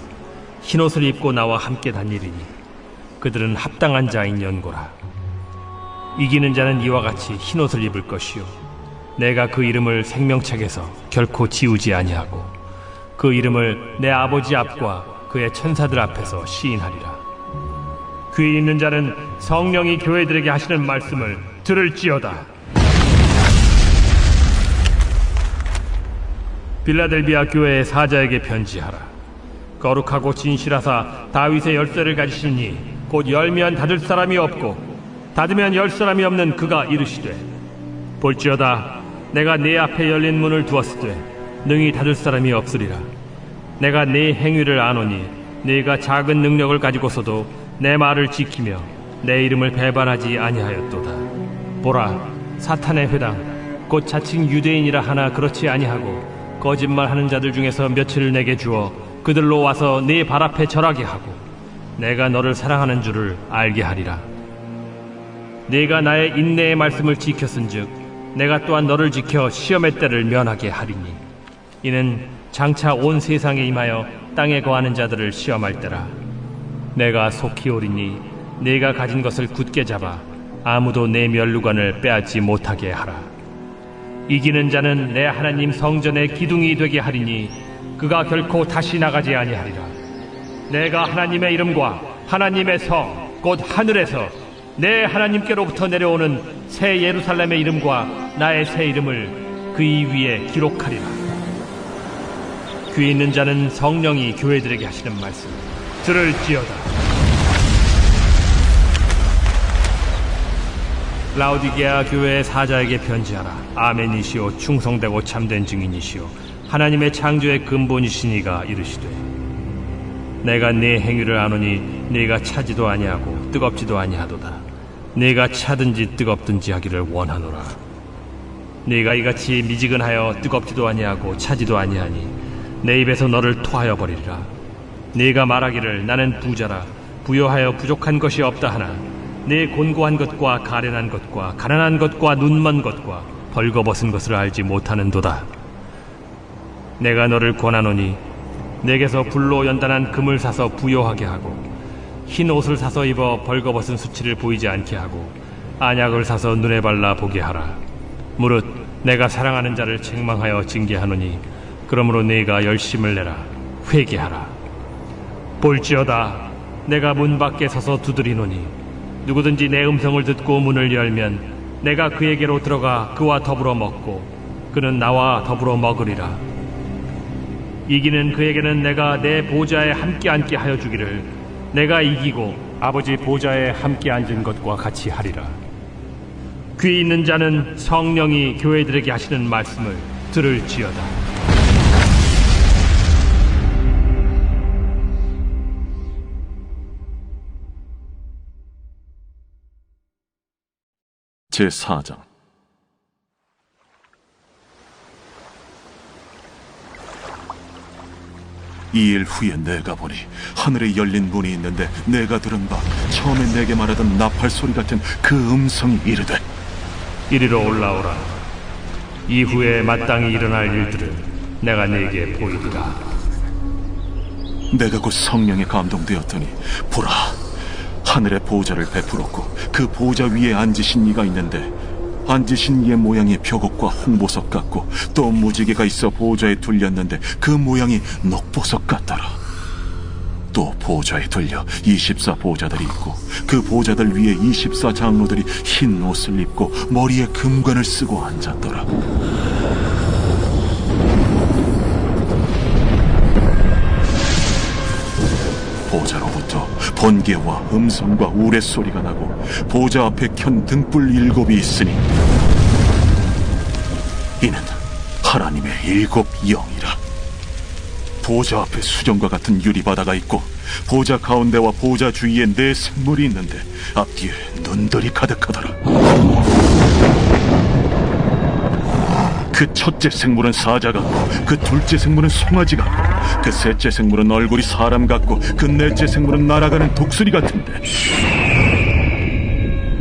흰옷을 입고 나와 함께 다니리니 그들은 합당한 자인 연고라. 이기는 자는 이와 같이 흰옷을 입을 것이요 내가 그 이름을 생명책에서 결코 지우지 아니하고 그 이름을 내 아버지 앞과 그의 천사들 앞에서 시인하리라. 귀 있는 자는 성령이 교회들에게 하시는 말씀을 들을지어다. 빌라델비아 교회의 사자에게 편지하라. 거룩하고 진실하사 다윗의 열쇠를 가지시니 곧 열면 닫을 사람이 없고 닫으면 열 사람이 없는 그가 이르시되 볼지어다 내가 네 앞에 열린 문을 두었으되 능히 닫을 사람이 없으리라. 내가 네 행위를 아노니 네가 작은 능력을 가지고서도 내 말을 지키며 내 이름을 배반하지 아니하였도다. 보라, 사탄의 회당 곧 자칭 유대인이라 하나 그렇지 아니하고 거짓말하는 자들 중에서 며칠을 내게 주어 그들로 와서 네 발 앞에 절하게 하고 내가 너를 사랑하는 줄을 알게 하리라. 네가 나의 인내의 말씀을 지켰은즉 내가 또한 너를 지켜 시험의 때를 면하게 하리니 이는 장차 온 세상에 임하여 땅에 거하는 자들을 시험할 때라. 내가 속히 오리니 네가 가진 것을 굳게 잡아 아무도 내 면류관을 빼앗지 못하게 하라. 이기는 자는 내 하나님 성전의 기둥이 되게 하리니 그가 결코 다시 나가지 아니하리라. 내가 하나님의 이름과 하나님의 성 곧 하늘에서 내 하나님께로부터 내려오는 새 예루살렘의 이름과 나의 새 이름을 그이 위에 기록하리라. 귀 있는 자는 성령이 교회들에게 하시는 말씀 들을지어다. 라오디게아 교회의 사자에게 편지하라. 아멘이시오 충성되고 참된 증인이시오 하나님의 창조의 근본이시니가 이르시되 내가 네 행위를 아노니 네가 차지도 아니하고 뜨겁지도 아니하도다. 네가 차든지 뜨겁든지 하기를 원하노라. 네가 이같이 미지근하여 뜨겁지도 아니하고 차지도 아니하니 내 입에서 너를 토하여 버리리라. 네가 말하기를 나는 부자라 부여하여 부족한 것이 없다 하나 내 곤고한 것과 가련한 것과 가난한 것과 눈먼 것과 벌거벗은 것을 알지 못하는도다. 내가 너를 권하노니 내게서 불로 연단한 금을 사서 부요하게 하고 흰 옷을 사서 입어 벌거벗은 수치를 보이지 않게 하고 안약을 사서 눈에 발라 보게 하라. 무릇 내가 사랑하는 자를 책망하여 징계하노니 그러므로 네가 열심을 내라. 회개하라. 볼지어다 내가 문 밖에 서서 두드리노니 누구든지 내 음성을 듣고 문을 열면 내가 그에게로 들어가 그와 더불어 먹고 그는 나와 더불어 먹으리라. 이기는 그에게는 내가 내 보좌에 함께 앉게 하여 주기를 내가 이기고 아버지 보좌에 함께 앉은 것과 같이 하리라. 귀 있는 자는 성령이 교회들에게 하시는 말씀을 들을지어다. 제4장. 이 일 후에 내가 보니 하늘에 열린 문이 있는데 내가 들은 바 처음에 내게 말하던 나팔 소리 같은 그 음성이 이르되 이리로 올라오라. 이후에 마땅히 일어날 일들을 내가 네게 보이리라. 내가 곧 성령에 감동되었더니 보라, 하늘에 보좌를 베풀었고 그 보좌 위에 앉으신 이가 있는데 앉으신 이의 모양이 벽옥과 홍보석 같고 또 무지개가 있어 보좌에 둘렸는데 그 모양이 녹보석 같더라. 또 보좌에 둘려 24 보좌들이 있고 그 보좌들 위에 24 장로들이 흰 옷을 입고 머리에 금관을 쓰고 앉았더라. 보좌로부터 번개와 음성과 우레소리가 나고 보좌 앞에 켠 등불 7이 있으니 이는 하나님의 7 영이라. 보좌 앞에 수정과 같은 유리바다가 있고 보좌 가운데와 보좌 주위에 4 생물이 있는데 앞뒤에 눈들이 가득하더라. 그 첫째 생물은 사자 같고 그 둘째 생물은 송아지 같고 그 셋째 생물은 얼굴이 사람 같고 그 넷째 생물은 날아가는 독수리 같은데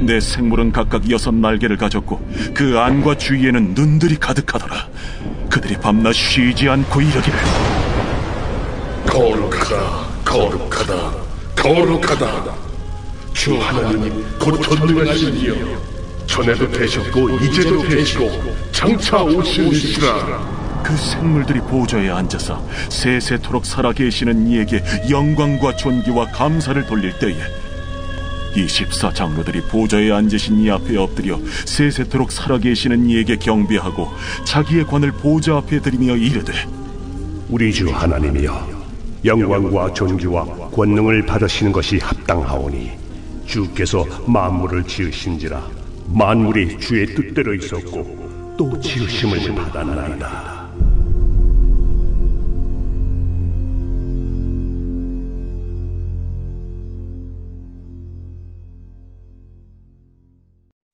4 생물은 각각 6 날개를 가졌고 그 안과 주위에는 눈들이 가득하더라. 그들이 밤낮 쉬지 않고 이르기를 거룩하다, 거룩하다, 거룩하다. 주 하나님 곧 전능하신 이여, 전에도 되셨고 이제도 되시고 장차 오시리시라. 그 생물들이 보좌에 앉아서 세세토록 살아계시는 이에게 영광과 존귀와 감사를 돌릴 때에 24 장로들이 보좌에 앉으신 이 앞에 엎드려 세세토록 살아계시는 이에게 경배하고 자기의 관을 보좌 앞에 들이며 이르되 우리 주 하나님이여, 영광과 존귀와 권능을 받으시는 것이 합당하오니 주께서 만물을 지으신지라 만물이 주의 뜻대로 있었고 또 지으심을 받았나이다.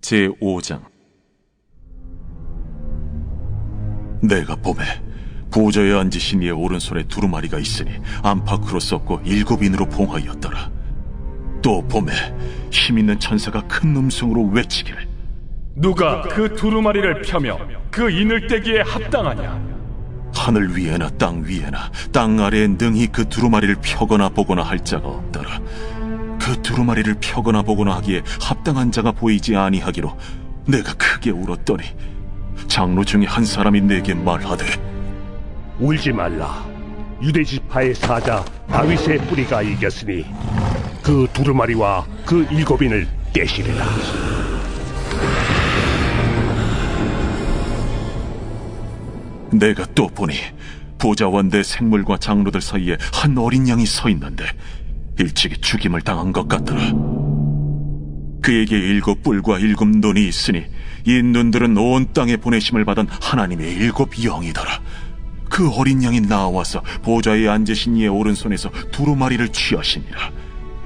제5장. 내가 봄에 보좌에 앉으신 이의 오른손에 두루마리가 있으니 안팎으로 썼고 7인으로 봉하였더라. 또 봄에 힘있는 천사가 큰 음성으로 외치기를 누가 그 두루마리를 펴며 그 이늘 떼기에 합당하냐? 하늘 위에나 땅 위에나 땅 아래에 능히 그 두루마리를 펴거나 보거나 할 자가 없더라. 그 두루마리를 펴거나 보거나 하기에 합당한 자가 보이지 아니하기로 내가 크게 울었더니 장로 중에 한 사람이 내게 말하되 울지 말라. 유대 지파의 사자 다윗의 뿌리가 이겼으니 그 두루마리와 그 7인을 떼시리라. 내가 또 보니 보좌와 내 생물과 장로들 사이에 한 어린 양이 서 있는데 일찍이 죽임을 당한 것 같더라. 그에게 7 뿔과 7 눈이 있으니 이 눈들은 온 땅에 보내심을 받은 하나님의 7 영이더라. 그 어린 양이 나와서 보좌에 앉으신 이의 오른손에서 두루마리를 취하시니라.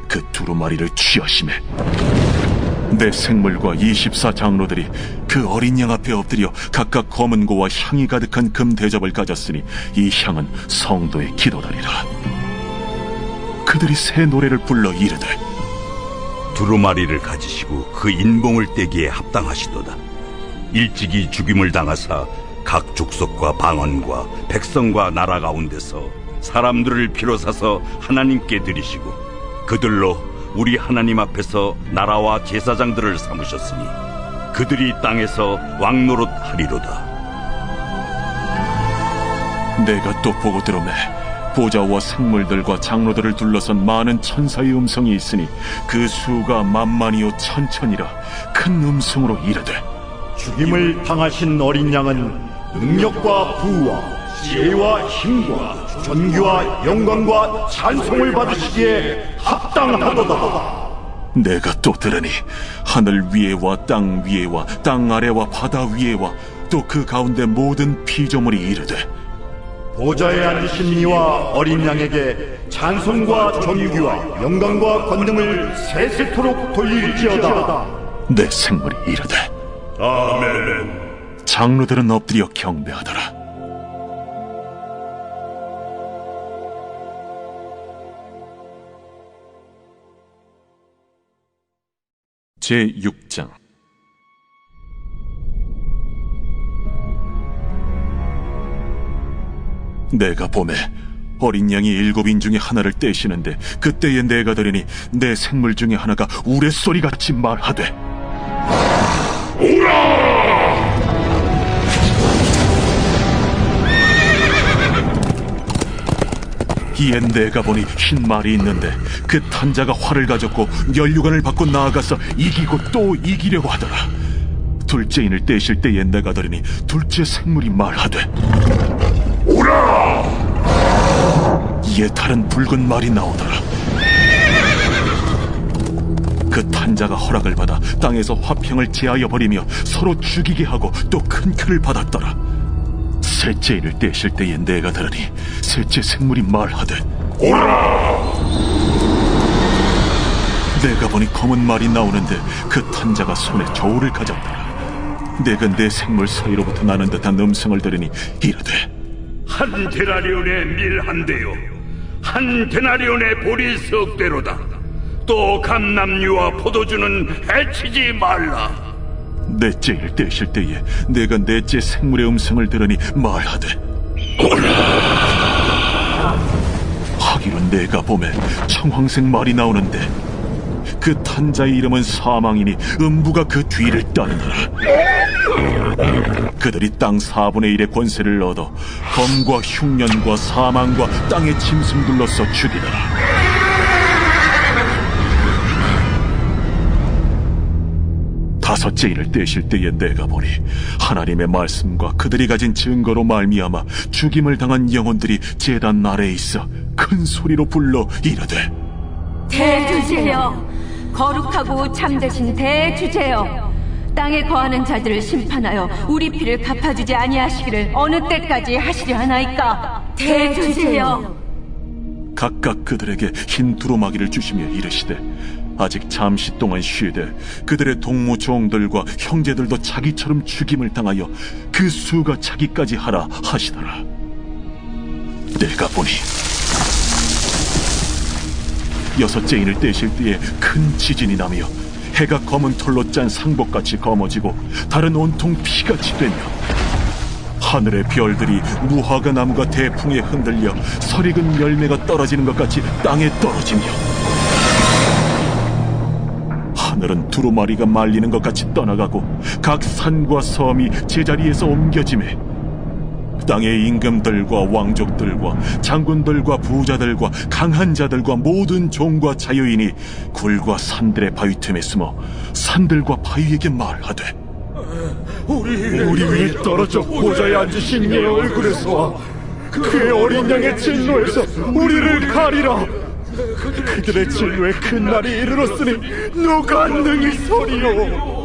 그 두루마리를 취하심에 내 생물과 24 장로들이 그 어린 양 앞에 엎드려 각각 검은 고와 향이 가득한 금 대접을 가졌으니 이 향은 성도의 기도다리라. 그들이 새 노래를 불러 이르되 두루마리를 가지시고 그 인봉을 떼기에 합당하시도다. 일찍이 죽임을 당하사 각 족속과 방언과 백성과 나라 가운데서 사람들을 비로사서 하나님께 드리시고 그들로 우리 하나님 앞에서 나라와 제사장들을 삼으셨으니 그들이 땅에서 왕노릇 하리로다. 내가 또 보고 들으매 보좌와 생물들과 장로들을 둘러선 많은 천사의 음성이 있으니 그 수가 만만이요 천천이라 큰 음성으로 이르되 죽임을 당하신 어린 양은 능력과 부와 지혜와 힘과 존귀와 영광과 찬송을 받으시기에 합당하도다. 내가 또 들으니 하늘 위에와 땅 위에와 땅 아래와 바다 위에와 또 그 가운데 모든 피조물이 이르되 보좌에 앉으신 이와 어린 양에게 찬송과 존귀와 영광과 권능을 세세토록 돌릴지어다. 내 생물이 이르되 아멘. 장로들은 엎드려 경배하더라. 제6장. 내가 보매 어린 양이 7인 중에 하나를 떼시는데 그때에 내가 들으니 내 생물 중에 하나가 우레소리같이 말하되 이에 내가 보니 흰 말이 있는데 그 탄자가 활을 가졌고 면류관을 받고 나아가서 이기고 또 이기려고 하더라. 둘째 인을 떼실 때에 내가 들으니 둘째 생물이 말하되 오라! 이에 다른 붉은 말이 나오더라. 그 탄자가 허락을 받아 땅에서 화평을 제하여 버리며 서로 죽이게 하고 또 큰 표를 받았더라. 셋째 인을 떼실 때에 내가 들으니 셋째 생물이 말하되 오라! 내가 보니 검은 말이 나오는데 그 탄자가 손에 저울을 가졌더라. 내가 내 생물 사이로부터 나는 듯한 음성을 들으니 이르되 한 데나리온의 밀 한 대요, 한 데나리온의 보리 석 대로다. 또 감람류와 포도주는 해치지 말라. 넷째 일 떼실 때에 내가 넷째 생물의 음성을 들으니 말하되 오라! 하기로 내가 보매 청황색 말이 나오는데 그 탄자의 이름은 사망이니 음부가 그 뒤를 따르더라. 그들이 땅 4분의 1의 권세를 얻어 검과 흉년과 사망과 땅의 짐승들로서 죽이더라. 다섯째 일을 떼실 때에 내가 보니 하나님의 말씀과 그들이 가진 증거로 말미암아 죽임을 당한 영혼들이 제단 아래에 있어 큰 소리로 불러 이르되 대주제여, 거룩하고 참되신 대주제여, 땅에 거하는 자들을 심판하여 우리 피를 갚아주지 아니하시기를 어느 때까지 하시려 하나이까. 대주제여. 각각 그들에게 흰 두루마기를 주시며 이르시되 아직 잠시 동안 쉬되 그들의 동무 종들과 형제들도 자기처럼 죽임을 당하여 그 수가 자기까지 하라 하시더라. 내가 보니 여섯째 인을 떼실 때에 큰 지진이 나며 해가 검은 털로 짠 상복같이 검어지고 달은 온통 피같이 되며 하늘의 별들이 무화과 나무가 대풍에 흔들려 설익은 열매가 떨어지는 것 같이 땅에 떨어지며 하늘은 두루마리가 말리는 것 같이 떠나가고 각 산과 섬이 제자리에서 옮겨지매 땅의 임금들과 왕족들과 장군들과 부자들과 강한 자들과 모든 종과 자유인이 굴과 산들의 바위 틈에 숨어 산들과 바위에게 말하되 우리 위에 떨어져 보좌에 앉으신 이의 얼굴에서와 그의 어린 양의 진노에서 우리를 가리라. 그들의 진노의 큰 날이 이르렀으니 누가 능히 서리요.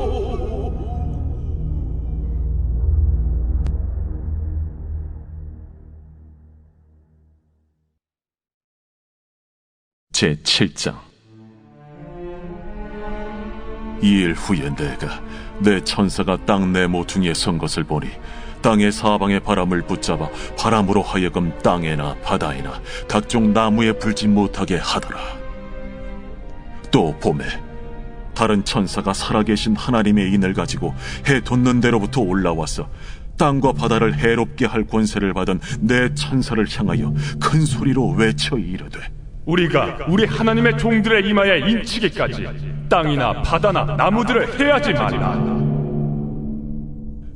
제7장. 이일 후에 내가 내 천사가 땅 내 모퉁이에 선 것을 보니 땅의 사방의 바람을 붙잡아 바람으로 하여금 땅에나 바다에나 각종 나무에 불지 못하게 하더라. 또 봄에 다른 천사가 살아계신 하나님의 인을 가지고 해 돋는 데로부터 올라와서 땅과 바다를 해롭게 할 권세를 받은 내 천사를 향하여 큰 소리로 외쳐 이르되 우리가 우리 하나님의 종들의 이마에 인치기까지 땅이나 바다나 나무들을 해하지 말라.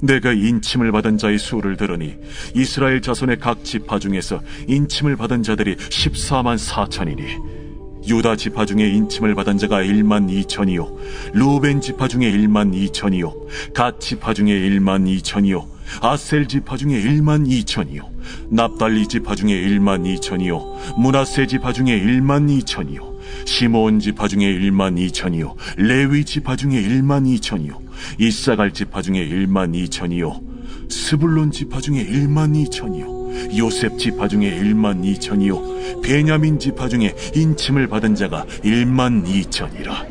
내가 인침을 받은 자의 수를 들으니 이스라엘 자손의 각 지파 중에서 인침을 받은 자들이 14만 4천이니 유다 지파 중에 인침을 받은 자가 1만 2천이요 루벤 지파 중에 1만 2천이요 갓 지파 중에 1만 2천이요 아셀 지파 중에 1만 2천이요 납달리 지파 중에 1만 2천이요 므낫세 지파 중에 1만 2천이요 시므온 지파 중에 1만 2천이요 레위 지파 중에 1만 2천이요 이사갈 지파 중에 1만 2천이요 스불론 지파 중에 1만 2천이요 요셉 지파 중에 1만 2천이요 베냐민 지파 중에 인침을 받은 자가 1만 2천이라.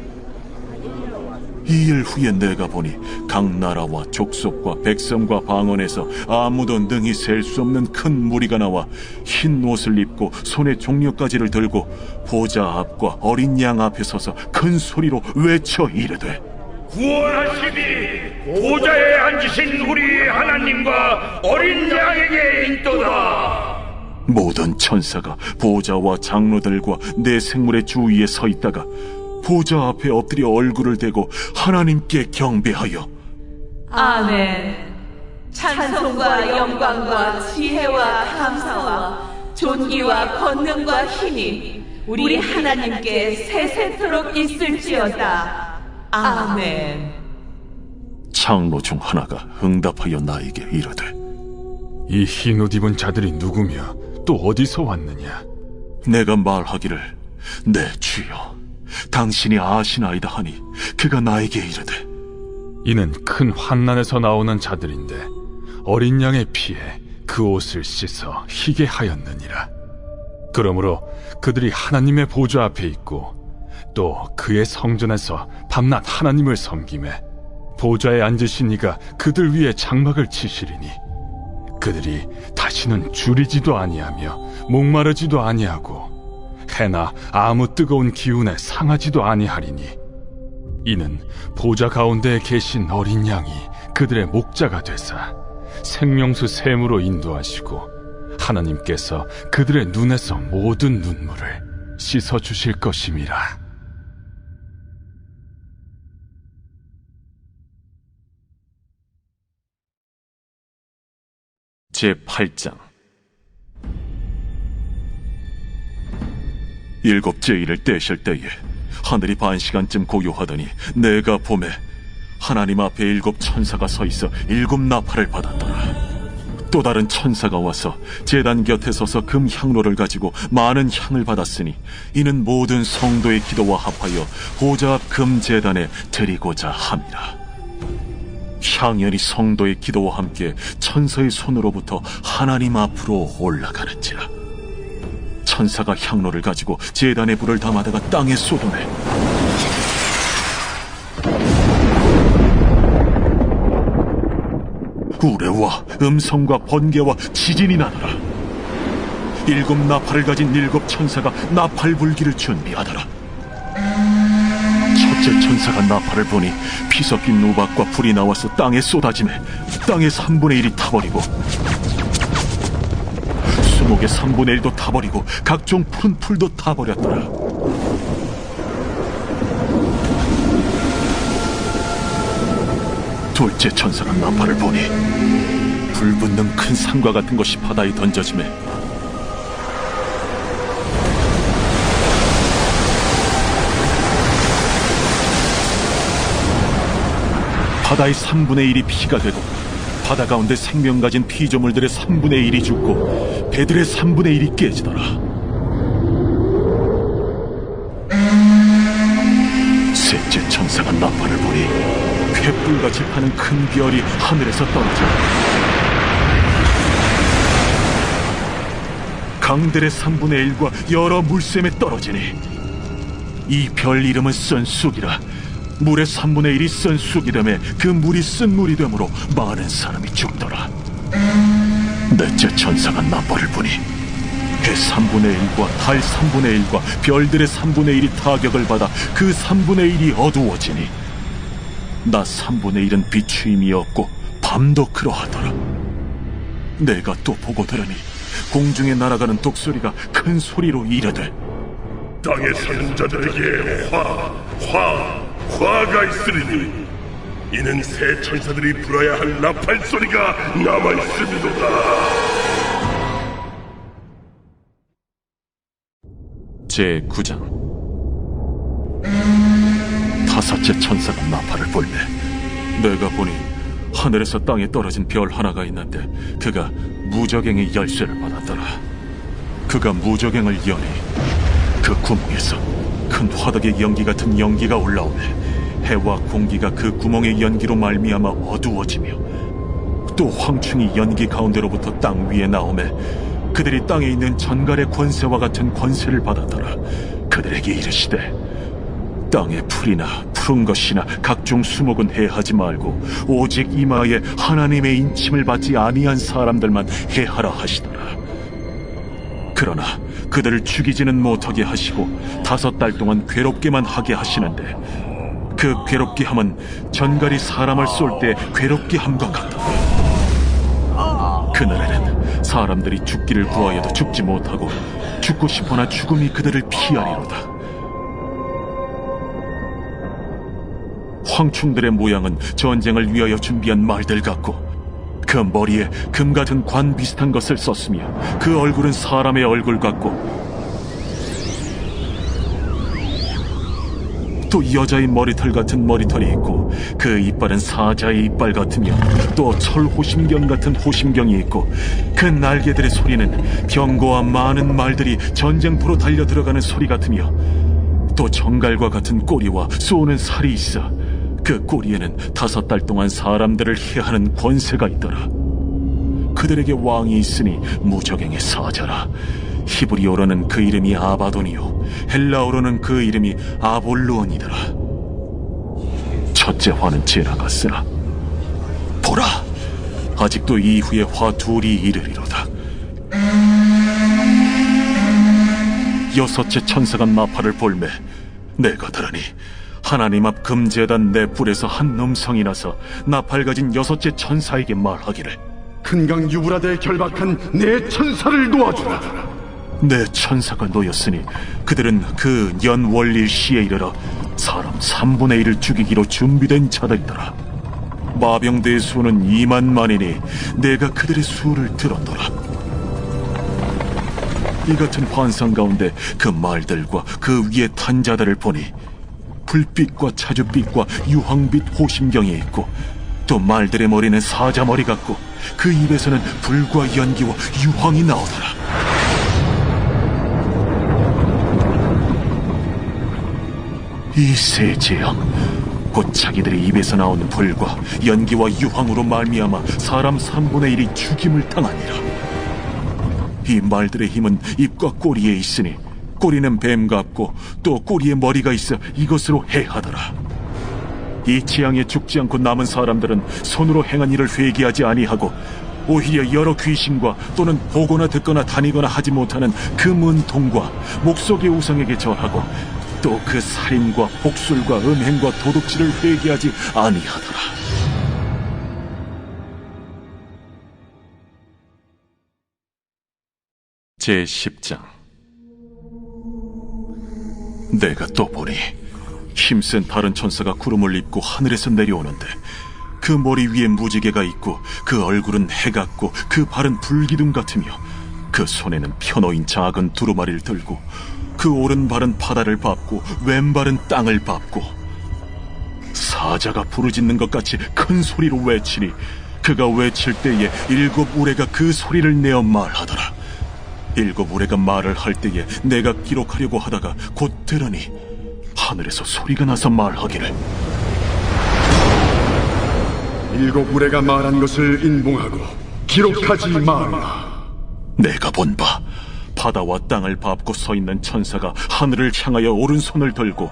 이 일 후에 내가 보니 각 나라와 족속과 백성과 방언에서 아무도 능히 셀 수 없는 큰 무리가 나와 흰 옷을 입고 손에 종려가지를 들고 보좌 앞과 어린 양 앞에 서서 큰 소리로 외쳐 이르되 구원하시니 보좌에 앉으신 우리 하나님과 어린 양에게 있도다. 모든 천사가 보좌와 장로들과 내 생물의 주위에 서 있다가 보좌 앞에 엎드려 얼굴을 대고 하나님께 경배하여 아멘. 찬송과 영광과 지혜와 감사와 존귀와 권능과 힘이 우리 하나님께 세세토록 있을지어다. 아멘. 장로 중 하나가 응답하여 나에게 이르되 이 흰옷 입은 자들이 누구며 또 어디서 왔느냐? 내가 말하기를 내 주여 당신이 아시나이다 하니 그가 나에게 이르되 이는 큰 환난에서 나오는 자들인데 어린 양의 피에 그 옷을 씻어 희게 하였느니라. 그러므로 그들이 하나님의 보좌 앞에 있고 또 그의 성전에서 밤낮 하나님을 섬기매 보좌에 앉으신 이가 그들 위에 장막을 치시리니 그들이 다시는 줄이지도 아니하며 목마르지도 아니하고 해나 아무 뜨거운 기운에 상하지도 아니하리니 이는 보좌 가운데에 계신 어린 양이 그들의 목자가 되사 생명수 샘으로 인도하시고 하나님께서 그들의 눈에서 모든 눈물을 씻어주실 것임이라. 제8장 일곱째 일을 떼실 때에 하늘이 반시간쯤 고요하더니 내가 보매 하나님 앞에 7 천사가 서 있어 7 나팔을 받았더라. 또 다른 천사가 와서 제단 곁에 서서 금 향로를 가지고 많은 향을 받았으니 이는 모든 성도의 기도와 합하여 보좌 앞 금 제단에 드리고자 함이라. 향연이 성도의 기도와 함께 천사의 손으로부터 하나님 앞으로 올라가는지라. 천사가 향로를 가지고 제단에 불을 담아다가 땅에 쏟아내 우레와 음성과 번개와 지진이 나더라. 7 나팔을 가진 7 천사가 나팔 불기를 준비하더라. 첫째 천사가 나팔을 보니 피 섞인 우박과 불이 나와서 땅에 쏟아지매 땅의 3분의 1이 타버리고 수목의 3분의 1도 타버리고 각종 푸른 풀도 타버렸더라. 둘째 천사가 나팔을 보니 불붙는 큰 산과 같은 것이 바다에 던져지매 바다의 3분의 1이 피가 되고 바다 가운데 생명 가진 피조물들의 3분의 1이 죽고 배들의 3분의 1이 깨지더라. 셋째 천사가 나팔을 보니 횃불같이 파는 큰 별이 하늘에서 떨어져 강들의 3분의 1과 여러 물샘에 떨어지니 이 별 이름은 쓴쑥이라. 물의 3분의 1이 쓴 쑥이 되매 그 물이 쓴 물이 되므로 많은 사람이 죽더라. 넷째 천사가 나팔을 부니 해 3분의 1과 달 3분의 1과 별들의 3분의 1이 타격을 받아 그 3분의 1이 어두워지니 낮 3분의 1은 비추임이 없고 밤도 그러하더라. 내가 또 보고 들으니 공중에 날아가는 독소리가 큰 소리로 이르되 땅에 사는 자들에게 화가 있으리니 이는 새 천사들이 불어야 할 나팔 소리가 남아있음이도다. 제9장 다섯째 천사가 나팔을 불매 내가 보니 하늘에서 땅에 떨어진 별 하나가 있는데 그가 무저갱의 열쇠를 받았더라. 그가 무저갱을 여니 그 구멍에서 큰 화덕의 연기 같은 연기가 올라오매 해와 공기가 그 구멍의 연기로 말미암아 어두워지며 또 황충이 연기 가운데로부터 땅 위에 나오매 그들이 땅에 있는 전갈의 권세와 같은 권세를 받았더라. 그들에게 이르시되 땅의 풀이나 푸른 것이나 각종 수목은 해하지 말고 오직 이마에 하나님의 인침을 받지 아니한 사람들만 해하라 하시더라. 그러나 그들을 죽이지는 못하게 하시고 5달 동안 괴롭게만 하게 하시는데 그 괴롭게 함은 전갈이 사람을 쏠 때 괴롭게 함과 같다. 그날에는 사람들이 죽기를 구하여도 죽지 못하고 죽고 싶으나 죽음이 그들을 피하리로다. 황충들의 모양은 전쟁을 위하여 준비한 말들 같고 그 머리에 금 같은 관 비슷한 것을 썼으며 그 얼굴은 사람의 얼굴 같고 또 여자의 머리털 같은 머리털이 있고 그 이빨은 사자의 이빨 같으며 또 철호심경 같은 호심경이 있고 그 날개들의 소리는 병거와 많은 말들이 전쟁터로 달려 들어가는 소리 같으며 또 정갈과 같은 꼬리와 쏘는 살이 있어 그 꼬리에는 5달 동안 사람들을 해하는 권세가 있더라. 그들에게 왕이 있으니 무적행의 사자라. 히브리어로는 그 이름이 아바돈이요 헬라어로는 그 이름이 아볼루온이더라. 첫째 화는 지나갔으나 보라, 아직도 이후에 화 둘이 이르리로다. 여섯째 천사가 나팔을 볼매 내가 들으니 하나님 앞 금제단 내 뿔에서 한 음성이 나서 나팔 가진 여섯째 천사에게 말하기를 큰 강 유브라데에 결박한 내 천사를 놓아주라. 내 천사가 놓였으니 그들은 그 연월일 시에 이르러 사람 3분의 1을 죽이기로 준비된 자들이더라. 마병대의 수는 2만만이니 내가 그들의 수를 들었더라. 이 같은 환상 가운데 그 말들과 그 위에 탄 자들을 보니 불빛과 차주빛과 유황빛 호심경이 있고 또 말들의 머리는 사자 머리 같고 그 입에서는 불과 연기와 유황이 나오더라. 이 세 재앙 곧 자기들의 입에서 나오는 불과 연기와 유황으로 말미암아 사람 3분의 1이 죽임을 당하니라. 이 말들의 힘은 입과 꼬리에 있으니 꼬리는 뱀 같고 또 꼬리에 머리가 있어 이것으로 해하더라. 이 재앙에 죽지 않고 남은 사람들은 손으로 행한 일을 회개하지 아니하고 오히려 여러 귀신과 또는 보거나 듣거나 다니거나 하지 못하는 그 문통과 목석의 우상에게 절하고 또 그 살인과 복술과 음행과 도둑질을 회개하지 아니하더라. 제10장. 내가 또 보니 힘센 다른 천사가 구름을 입고 하늘에서 내려오는데 그 머리 위에 무지개가 있고 그 얼굴은 해 같고 그 발은 불기둥 같으며 그 손에는 펴놓인 작은 두루마리를 들고 그 오른발은 바다를 밟고 왼발은 땅을 밟고 사자가 부르짖는 것 같이 큰 소리로 외치니 그가 외칠 때에 7 우레가 그 소리를 내어 말하더라. 7 우레가 말을 할 때에 내가 기록하려고 하다가 곧 들으니 하늘에서 소리가 나서 말하기를 7 우레가 말한 것을 인봉하고 기록하지 말라. 내가 본 바 바다와 땅을 밟고 서 있는 천사가 하늘을 향하여 오른손을 들고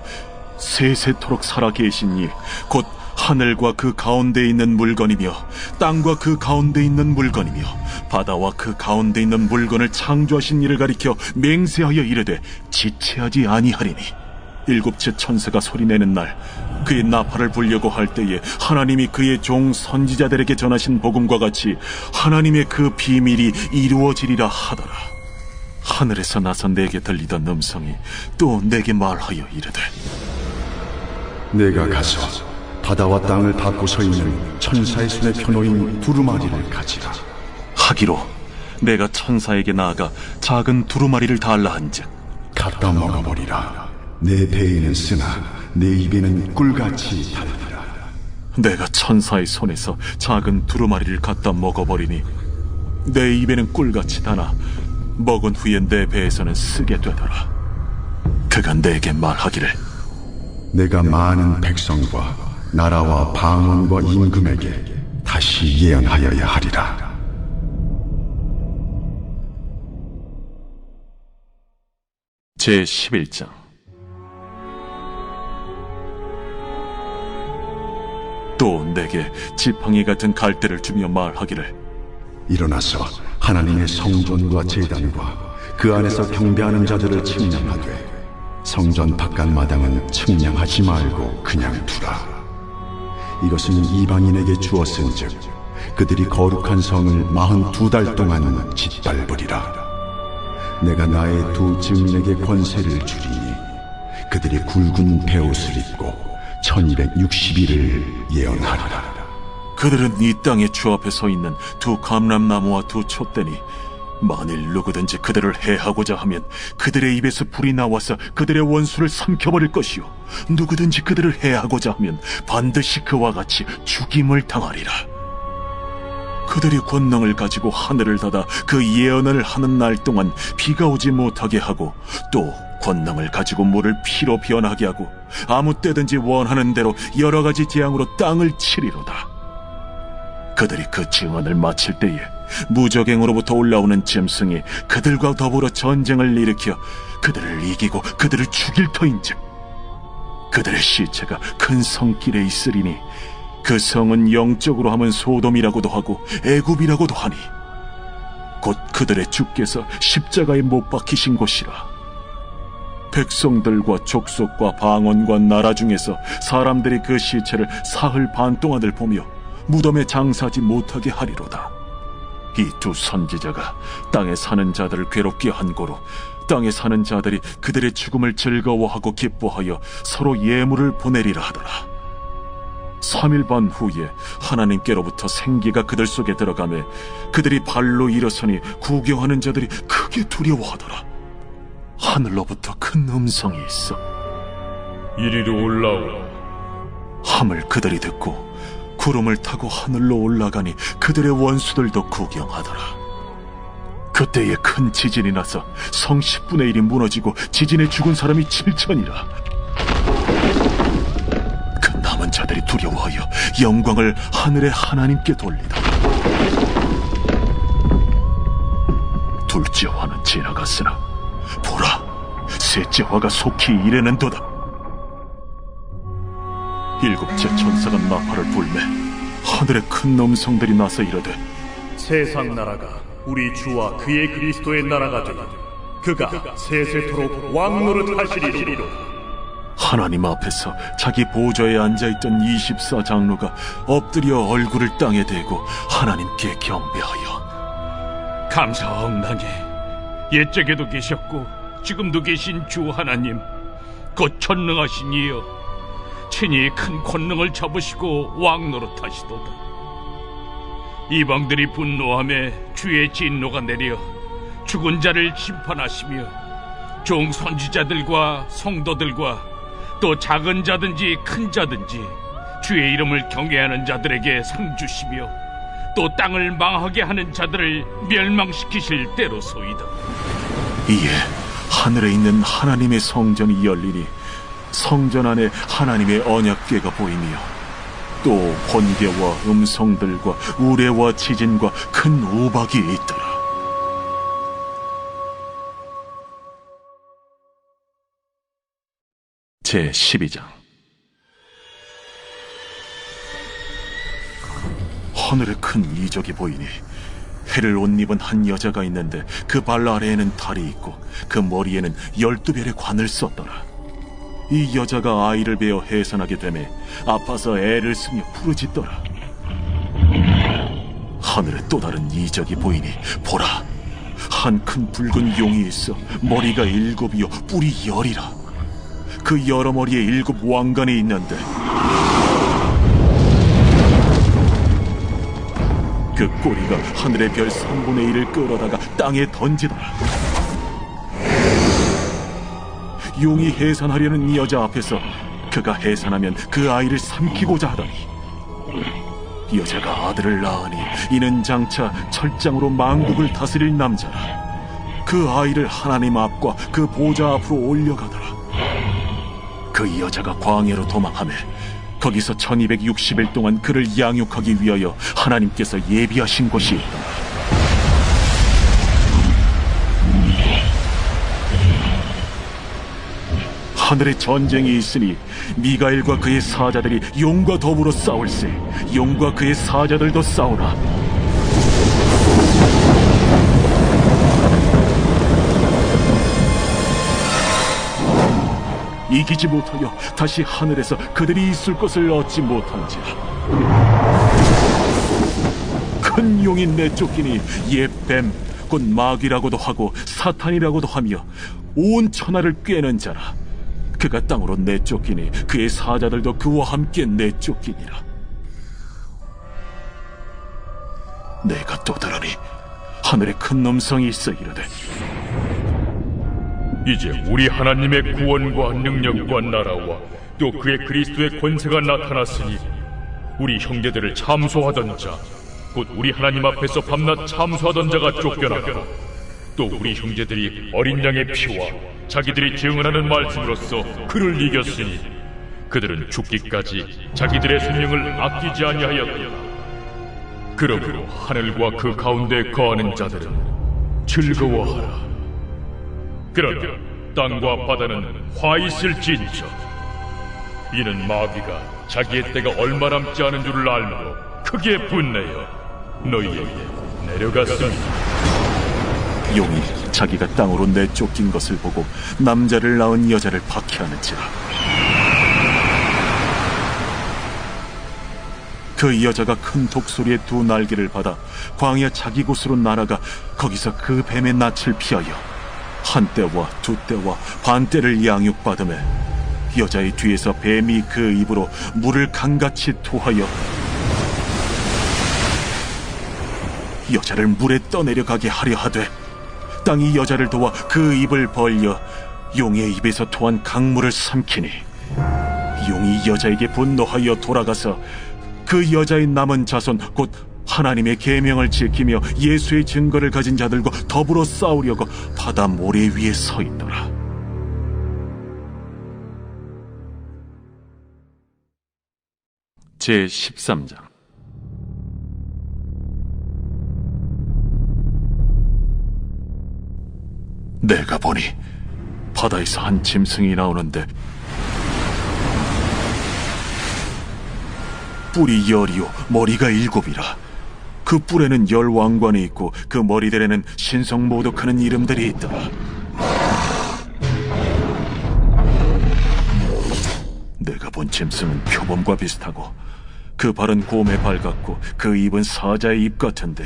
세세토록 살아계신 이 곧 하늘과 그 가운데 있는 물건이며 땅과 그 가운데 있는 물건이며 바다와 그 가운데 있는 물건을 창조하신 이를 가리켜 맹세하여 이르되 지체하지 아니하리니 7째 천사가 소리내는 날 그의 나팔을 불려고 할 때에 하나님이 그의 종 선지자들에게 전하신 복음과 같이 하나님의 그 비밀이 이루어지리라 하더라. 하늘에서 나서 내게 들리던 음성이 또 내게 말하여 이르되 내가 가서 바다와 땅을 밟고 서 있는 천사의 손에 펴놓인 두루마리를 가지라. 하기로 내가 천사에게 나아가 작은 두루마리를 달라 한즉 갖다 먹어버리라. 내 배에는 쓰나 내 입에는 꿀같이 달리라. 내가 천사의 손에서 작은 두루마리를 갖다 먹어버리니 내 입에는 꿀같이 다나 먹은 후에 내 배에서는 쓰게 되더라. 그가 내게 말하기를 내가 많은 백성과 나라와 방언과 임금에게 다시 예언하여야 하리라. 제11장. 내게 지팡이 같은 갈대를 주며 말하기를 일어나서 하나님의 성전과 제단과 그 안에서 경배하는 자들을 측량하되 성전 바깥 마당은 측량하지 말고 그냥 두라. 이것은 이방인에게 주었은즉 그들이 거룩한 성을 42달 동안 짓밟으리라. 내가 나의 두 증인에게 권세를 주리니 그들이 굵은 베옷을 입고 1260일을 예언하리라. 그들은 이 땅의 주 앞에 서 있는 두 감람나무와 두 촛대니 만일 누구든지 그들을 해하고자 하면 그들의 입에서 불이 나와서 그들의 원수를 삼켜버릴 것이요 누구든지 그들을 해하고자 하면 반드시 그와 같이 죽임을 당하리라. 그들이 권능을 가지고 하늘을 닫아 그 예언을 하는 날 동안 비가 오지 못하게 하고 또 권능을 가지고 물을 피로 변하게 하고 아무 때든지 원하는 대로 여러 가지 재앙으로 땅을 치리로다. 그들이 그 증언을 마칠 때에 무적행으로부터 올라오는 짐승이 그들과 더불어 전쟁을 일으켜 그들을 이기고 그들을 죽일 터인즉 그들의 시체가 큰 성길에 있으리니 그 성은 영적으로 하면 소돔이라고도 하고 애굽이라고도 하니 곧 그들의 주께서 십자가에 못 박히신 곳이라. 백성들과 족속과 방언과 나라 중에서 사람들이 그 시체를 사흘 반 동안을 보며 무덤에 장사하지 못하게 하리로다. 이 두 선지자가 땅에 사는 자들을 괴롭게 한 고로 땅에 사는 자들이 그들의 죽음을 즐거워하고 기뻐하여 서로 예물을 보내리라 하더라. 3일 반 후에 하나님께로부터 생기가 그들 속에 들어가매 그들이 발로 일어서니 구경하는 자들이 크게 두려워하더라. 하늘로부터 큰 음성이 있어 이리로 올라오라 함을 그들이 듣고 구름을 타고 하늘로 올라가니 그들의 원수들도 구경하더라. 그때에 큰 지진이 나서 성 10분의 1이 무너지고 지진에 죽은 사람이 7천이라. 그 남은 자들이 두려워하여 영광을 하늘의 하나님께 돌리다. 둘째 화는 지나갔으나 보라, 셋째 화가 속히 이르는도다. 일곱째 천사가 나팔을 불매 하늘에 큰 음성들이 나서 이르되 세상 나라가 우리 주와 그의 그리스도의 나라가 되니 그가 세세토록 왕노릇 하시리로다. 하나님 앞에서 자기 보좌에 앉아있던 24장로가 엎드려 얼굴을 땅에 대고 하나님께 경배하여 감사하옵나니 옛적에도 계셨고 지금도 계신 주 하나님 곧 전능하신 이여 친히 큰 권능을 잡으시고 왕노릇하시도다. 이방들이 분노하며 주의 진노가 내려 죽은 자를 심판하시며 종 선지자들과 성도들과 또 작은 자든지 큰 자든지 주의 이름을 경외하는 자들에게 상 주시며 또 땅을 망하게 하는 자들을 멸망시키실 때로소이다. 이에 하늘에 있는 하나님의 성전이 열리니 성전 안에 하나님의 언약궤가 보이며 또 번개와 음성들과 우레와 지진과 큰 우박이 있더라. 제12장. 하늘에 큰 이적이 보이니 해를 옷 입은 한 여자가 있는데 그 발 아래에는 달이 있고 그 머리에는 12별의 관을 썼더라. 이 여자가 아이를 베어 해산하게 되매 아파서 애를 쓰며 부르짖더라. 하늘에 또 다른 이적이 보이니 보라, 한 큰 붉은 용이 있어 머리가 7이요 뿔이 10이라. 그 여러 머리에 7 왕관이 있는데 그 꼬리가 하늘의 별 3분의 1을 끌어다가 땅에 던지더라. 용이 해산하려는 이 여자 앞에서 그가 해산하면 그 아이를 삼키고자 하더니 여자가 아들을 낳으니 이는 장차 철장으로 만국을 다스릴 남자라. 그 아이를 하나님 앞과 그 보좌 앞으로 올려가더라. 그 여자가 광야로 도망하며 거기서 1260일 동안 그를 양육하기 위하여 하나님께서 예비하신 곳이 있더라. 하늘에 전쟁이 있으니 미가엘과 그의 사자들이 용과 더불어 싸울세. 용과 그의 사자들도 싸우나 이기지 못하여 다시 하늘에서 그들이 있을 것을 얻지 못한지라. 큰 용이 내쫓기니 옛 뱀 곧 마귀라고도 하고 사탄이라고도 하며 온 천하를 꿰는 자라. 그가 땅으로 내쫓기니 그의 사자들도 그와 함께 내쫓기니라. 내가 또 들으니 하늘에 큰 음성이 있어 이르되, 이제 우리 하나님의 구원과 능력과 나라와 또 그의 그리스도의 권세가 나타났으니 우리 형제들을 참소하던 자, 곧 우리 하나님 앞에서 밤낮 참소하던 자가 쫓겨나고 또 우리 형제들이 어린 양의 피와 자기들이 증언하는 말씀으로써 그를 이겼으니 그들은 죽기까지 자기들의 생명을 아끼지 아니하였다. 그러므로 하늘과 그 가운데 거하는 자들은 즐거워하라. 그러나 땅과 바다는 화 있을진저. 이는 마귀가 자기의 때가 얼마 남지 않은 줄을 알므로 크게 분내어 너희에게 내려갔습니다. 용이 자기가 땅으로 내쫓긴 것을 보고 남자를 낳은 여자를 박해하는지라. 그 여자가 큰 독소리의 두 날개를 받아 광야 자기 곳으로 날아가 거기서 그 뱀의 낯을 피하여 한 때와 두 때와 반 때를 양육받으며 여자의 뒤에서 뱀이 그 입으로 물을 강같이 토하여 여자를 물에 떠내려가게 하려 하되 땅이 여자를 도와 그 입을 벌려 용의 입에서 토한 강물을 삼키니 용이 여자에게 분노하여 돌아가서 그 여자의 남은 자손 곧 하나님의 계명을 지키며 예수의 증거를 가진 자들과 더불어 싸우려고 바다 모래 위에 서 있더라. 제 13장. 내가 보니 바다에서 한 짐승이 나오는데 뿔이 10이요 머리가 7이라. 그 뿔에는 10왕관이 있고 그 머리들에는 신성모독하는 이름들이 있더라. 내가 본 짐승은 표범과 비슷하고 그 발은 곰의 발 같고 그 입은 사자의 입 같은데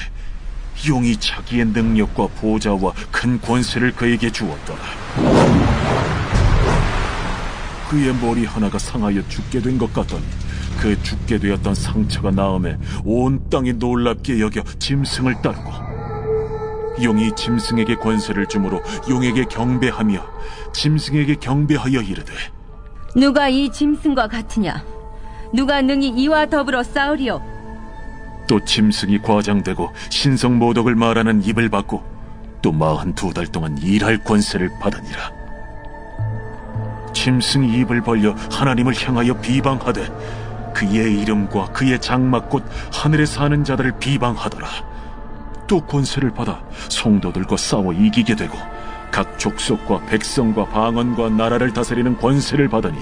용이 자기의 능력과 보좌와 큰 권세를 그에게 주었더라. 그의 머리 하나가 상하여 죽게 된 것 같더니 그 죽게 되었던 상처가 나음에 온 땅이 놀랍게 여겨 짐승을 따르고 용이 짐승에게 권세를 주므로 용에게 경배하며 짐승에게 경배하여 이르되, 누가 이 짐승과 같으냐? 누가 능히 이와 더불어 싸우리요? 또 짐승이 과장되고 신성모독을 말하는 입을 받고 또 42달 동안 일할 권세를 받으니라. 짐승이 입을 벌려 하나님을 향하여 비방하되 그의 이름과 그의 장막 곧 하늘에 사는 자들을 비방하더라. 또 권세를 받아 성도들과 싸워 이기게 되고 각 족속과 백성과 방언과 나라를 다스리는 권세를 받으니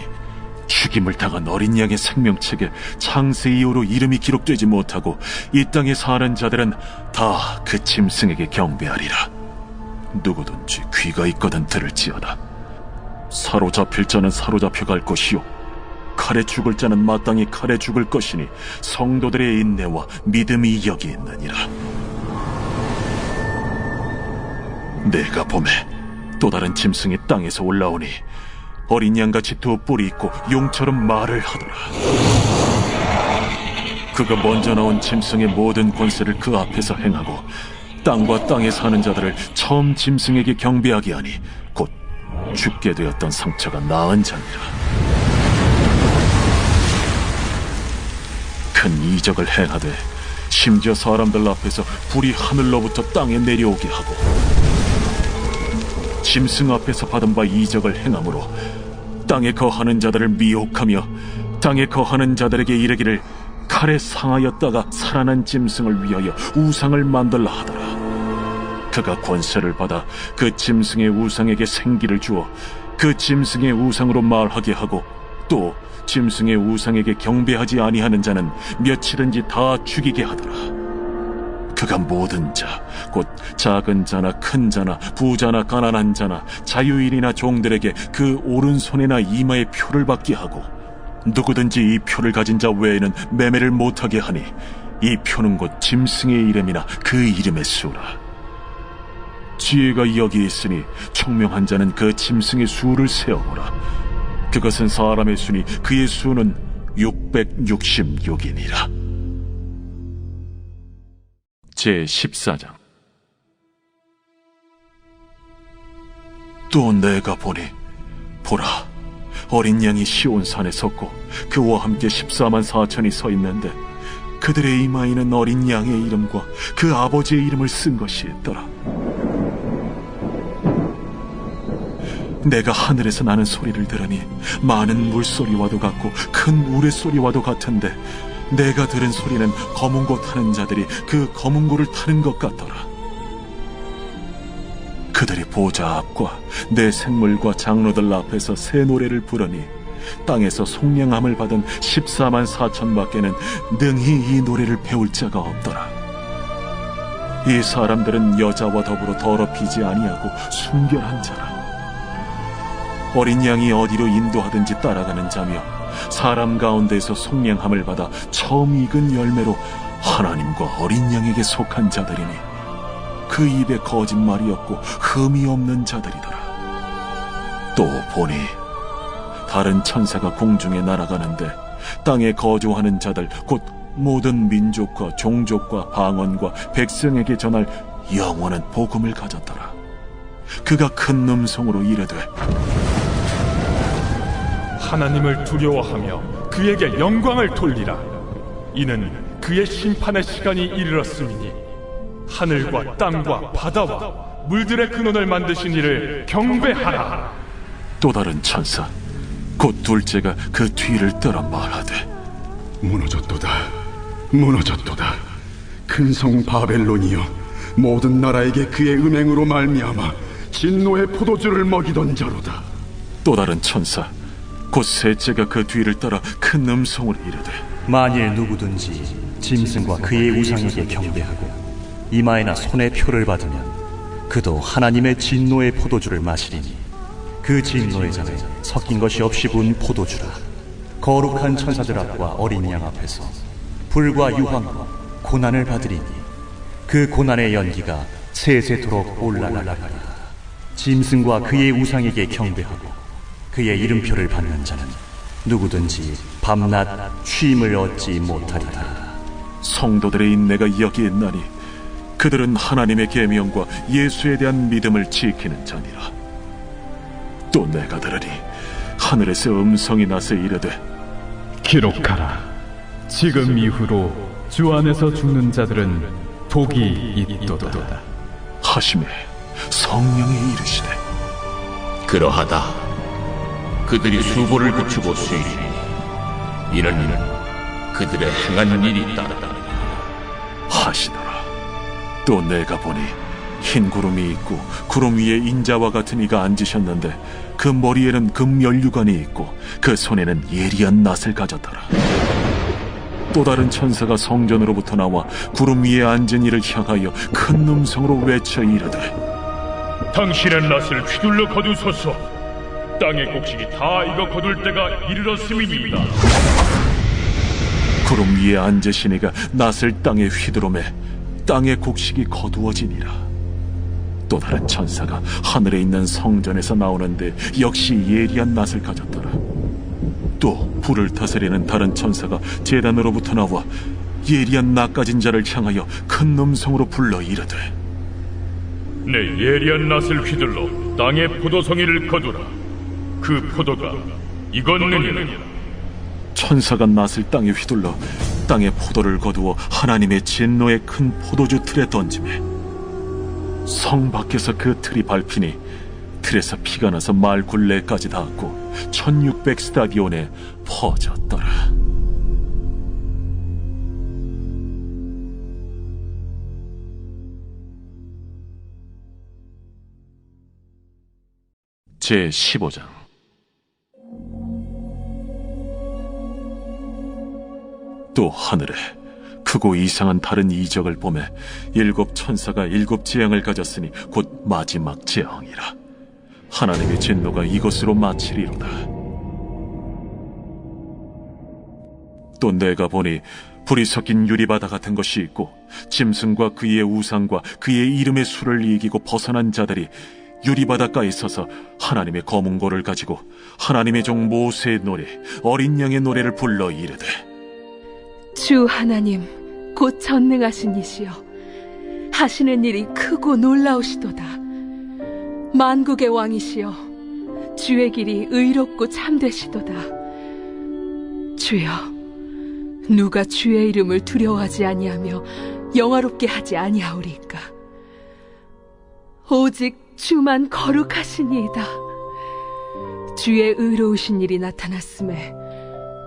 죽임을 당한 어린 양의 생명책에 창세 이후로 이름이 기록되지 못하고 이 땅에 사는 자들은 다 그 짐승에게 경배하리라. 누구든지 귀가 있거든 들을지어다. 사로잡힐 자는 사로잡혀 갈 것이요 칼에 죽을 자는 마땅히 칼에 죽을 것이니 성도들의 인내와 믿음이 여기 있느니라. 내가 보매 또 다른 짐승이 땅에서 올라오니 어린 양같이 두 뿔이 있고 용처럼 말을 하더라. 그가 먼저 나온 짐승의 모든 권세를 그 앞에서 행하고 땅과 땅에 사는 자들을 처음 짐승에게 경배하게 하니 곧 죽게 되었던 상처가 나은 자니라. 큰 이적을 행하되 심지어 사람들 앞에서 불이 하늘로부터 땅에 내려오게 하고 짐승 앞에서 받은 바 이적을 행함으로 땅에 거하는 자들을 미혹하며 땅에 거하는 자들에게 이르기를 칼에 상하였다가 살아난 짐승을 위하여 우상을 만들라 하더라. 그가 권세를 받아 그 짐승의 우상에게 생기를 주어 그 짐승의 우상으로 말하게 하고 또 짐승의 우상에게 경배하지 아니하는 자는 며칠은지 다 죽이게 하더라. 그가 모든 자, 곧 작은 자나 큰 자나 부자나 가난한 자나 자유인이나 종들에게 그 오른손이나 이마에 표를 받게 하고 누구든지 이 표를 가진 자 외에는 매매를 못하게 하니 이 표는 곧 짐승의 이름이나 그 이름의 수라. 지혜가 여기 있으니 총명한 자는 그 짐승의 수를 세어보라. 그것은 사람의 수니 그의 수는 666이니라. 제14장. 또 내가 보니 보라, 어린 양이 시온산에 섰고 그와 함께 14만 4천이 서 있는데 그들의 이마에는 어린 양의 이름과 그 아버지의 이름을 쓴 것이 있더라. 내가 하늘에서 나는 소리를 들으니 많은 물소리와도 같고 큰 우레소리와도 같은데 내가 들은 소리는 검은고 타는 자들이 그 검은고를 타는 것 같더라. 그들이 보좌 앞과 내 생물과 장로들 앞에서 새 노래를 부르니 땅에서 속량함을 받은 14만 4천 밖에는 능히 이 노래를 배울 자가 없더라. 이 사람들은 여자와 더불어 더럽히지 아니하고 순결한 자라. 어린 양이 어디로 인도하든지 따라가는 자며 사람 가운데에서 속량함을 받아 처음 익은 열매로 하나님과 어린 양에게 속한 자들이니 그 입에 거짓말이 없고 흠이 없는 자들이더라. 또 보니 다른 천사가 공중에 날아가는데 땅에 거주하는 자들 곧 모든 민족과 종족과 방언과 백성에게 전할 영원한 복음을 가졌더라. 그가 큰 음성으로 이르되 하나님을 두려워하며 그에게 영광을 돌리라. 이는 그의 심판의 시간이 이르렀음이니 하늘과 땅과 바다와 물들의 근원을 만드신 이를 경배하라. 또 다른 천사 곧 둘째가 그 뒤를 따라 말하되 무너졌도다, 무너졌도다. 큰 성 바벨론이여, 모든 나라에게 그의 음행으로 말미암아 진노의 포도주를 먹이던 자로다. 또 다른 천사 곧 셋째가 그 뒤를 따라 큰 음성으로 이르되 만일 누구든지 짐승과 그의 우상에게 경배하고 이마에나 손에 표를 받으면 그도 하나님의 진노의 포도주를 마시리니 그 진노의 잔에 섞인 것이 없이 부은 포도주라. 거룩한 천사들 앞과 어린 양 앞에서 불과 유황과 고난을 받으리니 그 고난의 연기가 세세토록 올라가리라. 짐승과 그의 우상에게 경배하고 그의 이름표를 받는 자는 누구든지 밤낮 쉼을 얻지 못하리라. 성도들의 인내가 여기 있나니 그들은 하나님의 계명과 예수에 대한 믿음을 지키는 자니라. 또 내가 들으니 하늘에서 음성이 나서 이르되 기록하라. 지금 이후로 주 안에서 죽는 자들은 복이 있도다 하시매 성령이 이르시되 그러하다. 그들이 수고를 그치고 수일이니 이는 그들의 행한 일이 따르다 하시더라. 또 내가 보니 흰 구름이 있고 구름 위에 인자와 같은 이가 앉으셨는데 그 머리에는 금면류관이 있고 그 손에는 예리한 낫을 가졌더라. 또 다른 천사가 성전으로부터 나와 구름 위에 앉은 이를 향하여 큰 음성으로 외쳐 이르되 당신의 낫을 휘둘러 거두소서. 땅의 곡식이 다 익어 거둘 때가 이르렀음이니이다. 구름 위에 앉으신 이가 낫을 땅에 휘두르매 땅의 곡식이 거두어지니라. 또 다른 천사가 하늘에 있는 성전에서 나오는데 역시 예리한 낫을 가졌더라. 또 불을 다스리는 다른 천사가 제단으로부터 나와 예리한 낫 가진 자를 향하여 큰 음성으로 불러 이르되 내 예리한 낫을 휘둘러 땅의 포도송이를 거두라. 그 포도가 익었느니라. 천사가 낫을 땅에 휘둘러 땅의 포도를 거두어 하나님의 진노의 큰 포도주 틀에 던지매 성 밖에서 그 틀이 밟히니 틀에서 피가 나서 말 굴레까지 닿았고 1600 스타디온에 퍼졌더라. 제15장. 또 하늘에 크고 이상한 다른 이적을 보매 7 천사가 7 재앙을 가졌으니 곧 마지막 재앙이라. 하나님의 진노가 이것으로 마치리로다. 또 내가 보니 불이 섞인 유리바다 같은 것이 있고 짐승과 그의 우상과 그의 이름의 수를 이기고 벗어난 자들이 유리바닷가에 서서 하나님의 검은고를 가지고 하나님의 종 모세의 노래 어린 양의 노래를 불러 이르되, 주 하나님 곧 전능하신 이시여, 하시는 일이 크고 놀라우시도다. 만국의 왕이시여, 주의 길이 의롭고 참되시도다. 주여, 누가 주의 이름을 두려워하지 아니하며 영화롭게 하지 아니하오리까? 오직 주만 거룩하시니이다. 주의 의로우신 일이 나타났음에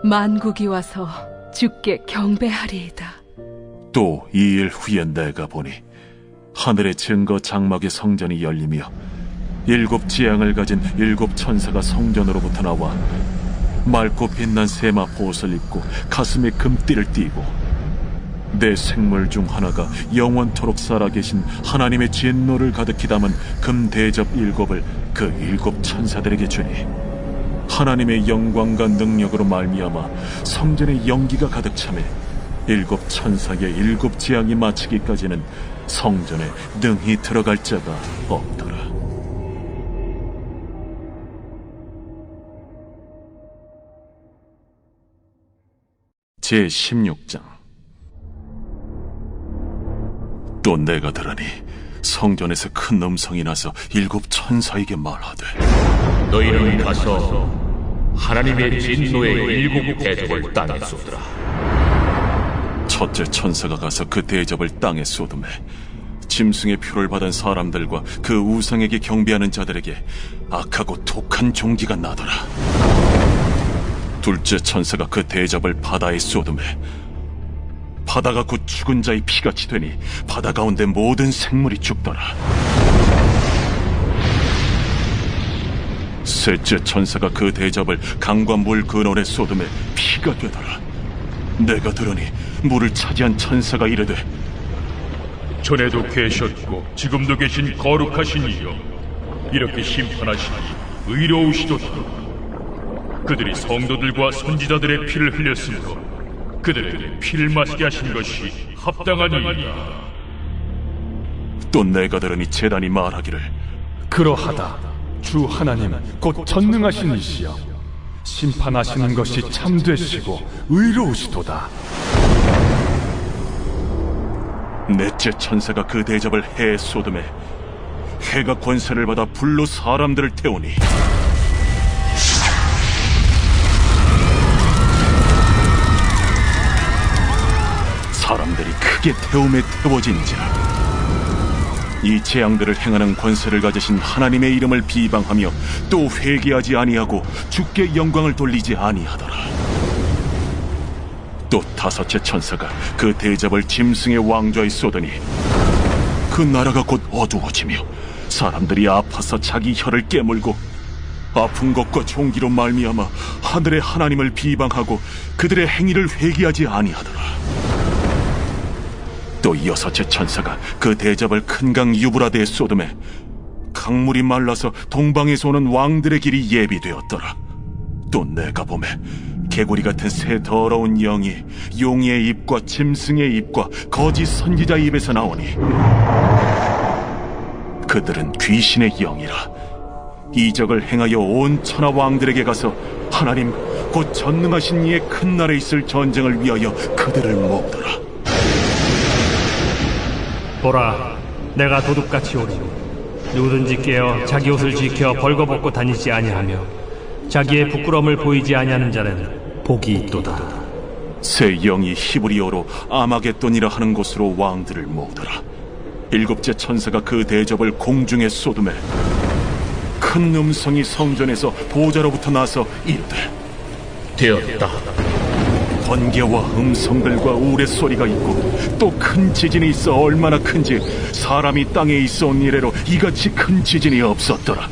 만국이 와서 주께 경배하리이다. 또 2일 후에 내가 보니 하늘의 증거 장막의 성전이 열리며 7 재앙을 가진 7 천사가 성전으로부터 나와 맑고 빛난 세마포 옷을 입고 가슴에 금띠를 띠고 내 생물 중 하나가 영원토록 살아계신 하나님의 진노를 가득히 담은 금 대접 7을 그 7 천사들에게 주니, 하나님의 영광과 능력으로 말미암아 성전에 연기가 가득 차매 7 천사의 7 재앙이 마치기까지는 성전에 능히 들어갈 자가 없더라. 제16장. 또 내가 들으니 성전에서 큰 음성이 나서 7 천사에게 말하되, 너희는 가서 하나님의 진노의 7 대접을 땅에 쏟으라. 첫째 천사가 가서 그 대접을 땅에 쏟음에 짐승의 표를 받은 사람들과 그 우상에게 경배하는 자들에게 악하고 독한 종기가 나더라. 둘째 천사가 그 대접을 바다에 쏟음에 바다가 곧 죽은 자의 피같이 되니 바다 가운데 모든 생물이 죽더라. 셋째 천사가 그 대접을 강과 물 근원에 쏟음에 피가 되더라. 내가 들으니 물을 차지한 천사가 이르되, 전에도 계셨고 지금도 계신 거룩하신 이여, 이렇게 심판하시니 의로우시도다. 그들이 성도들과 선지자들의 피를 흘렸으므로 그들에게 피를 마시게 하신 것이 합당하니이다. 또 내가 들으니 제단이 말하기를, 그러하다. 주 하나님 곧 전능하신 이시여, 심판하시는 것이 참되시고 의로우시도다. 넷째 천사가 그 대접을 해에 쏟음에 해가 권세를 받아 불로 사람들을 태우니 사람들이 크게 태움에 태워진지라. 이 재앙들을 행하는 권세를 가지신 하나님의 이름을 비방하며 또 회개하지 아니하고 주께 영광을 돌리지 아니하더라. 또 다섯째 천사가 그 대접을 짐승의 왕좌에 쏟으니 그 나라가 곧 어두워지며 사람들이 아파서 자기 혀를 깨물고 아픈 것과 종기로 말미암아 하늘의 하나님을 비방하고 그들의 행위를 회개하지 아니하더라. 또 여섯째 천사가 그 대접을 큰 강 유브라데에 쏟음에 강물이 말라서 동방에서 오는 왕들의 길이 예비되었더라. 또 내가 보매 개구리 같은 새 더러운 영이 용의 입과 짐승의 입과 거짓 선지자의 입에서 나오니 그들은 귀신의 영이라. 이적을 행하여 온 천하 왕들에게 가서 하나님 곧 전능하신 이의 큰 날에 있을 전쟁을 위하여 그들을 모으더라. 보라, 내가 도둑같이 오리니 누구든지 깨어 자기 옷을 지켜 벌거벗고 다니지 아니하며 자기의 부끄러움을 보이지 아니하는 자는 복이 있도다. 새 영이 히브리어로 아마겟돈이라 하는 곳으로 왕들을 모으더라. 일곱째 천사가 그 대접을 공중에 쏟음에 큰 음성이 성전에서 보좌로부터 나서 이르되, 되었다. 번개와 음성들과 우레소리가 있고 또 큰 지진이 있어 얼마나 큰지 사람이 땅에 있어 온 이래로 이같이 큰 지진이 없었더라.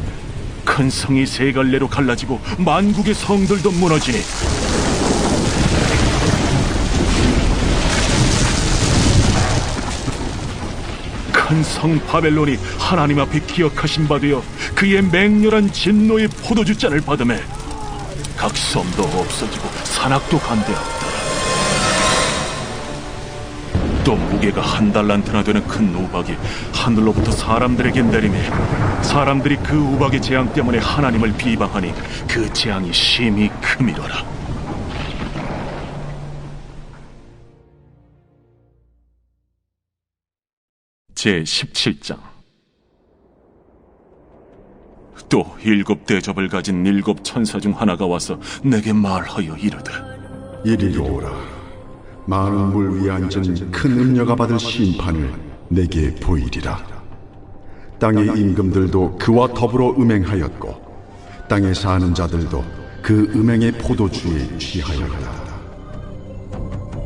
그 큰 성이 세 갈래로 갈라지고 만국의 성들도 무너지니 큰 성 바벨론이 하나님 앞에 기억하신 바 되어 그의 맹렬한 진노의 포도주 잔을 받음에 각 섬도 없어지고 산악도 간대하였다. 또 무게가 1달란트나 되는 큰 우박이 하늘로부터 사람들에게 내리매 사람들이 그 우박의 재앙 때문에 하나님을 비방하니 그 재앙이 심히 크미로라. 제17장. 또 7 대접을 가진 7 천사 중 하나가 와서 내게 말하여 이르되, 이리로 오라. 많은 물 위에 앉은 큰 음녀가 받을 심판을 내게 보이리라. 땅의 임금들도 그와 더불어 음행하였고 땅에 사는 자들도 그 음행의 포도주에 취하였다.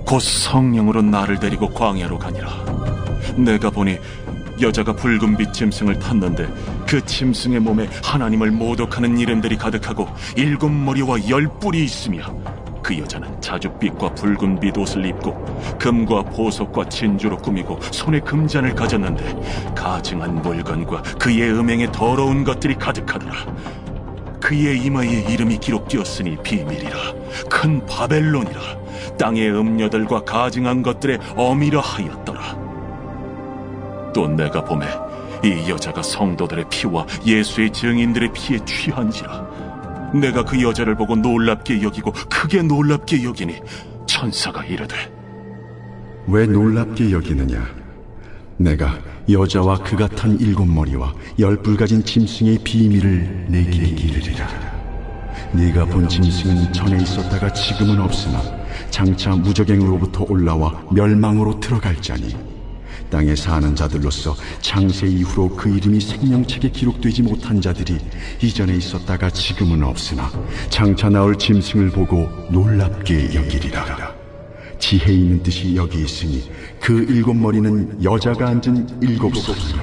곧 성령으로 나를 데리고 광야로 가니라. 내가 보니 여자가 붉은빛 짐승을 탔는데 그 짐승의 몸에 하나님을 모독하는 이름들이 가득하고 7 머리와 10 뿔이 있으며 그 여자는 자줏빛과 붉은빛 옷을 입고 금과 보석과 진주로 꾸미고 손에 금잔을 가졌는데 가증한 물건과 그의 음행에 더러운 것들이 가득하더라. 그의 이마에 이름이 기록되었으니 비밀이라. 큰 바벨론이라. 땅의 음녀들과 가증한 것들의 어미라 하였더라. 또 내가 보매 이 여자가 성도들의 피와 예수의 증인들의 피에 취한지라. 내가 그 여자를 보고 놀랍게 여기고 크게 놀랍게 여기니 천사가 이르되, 왜 놀랍게 여기느냐? 내가 여자와 그가 탄 7 머리와 10 뿔 가진 짐승의 비밀을 내게 이르리라. 네가 본 짐승은 전에 있었다가 지금은 없으나 장차 무적행으로부터 올라와 멸망으로 들어갈 자니 땅에 사는 자들로서 창세 이후로 그 이름이 생명책에 기록되지 못한 자들이 이전에 있었다가 지금은 없으나 장차 나올 짐승을 보고 놀랍게 여기리라. 지혜 있는 뜻이 여기 있으니 그 7 머리는 여자가 앉은 7 소수며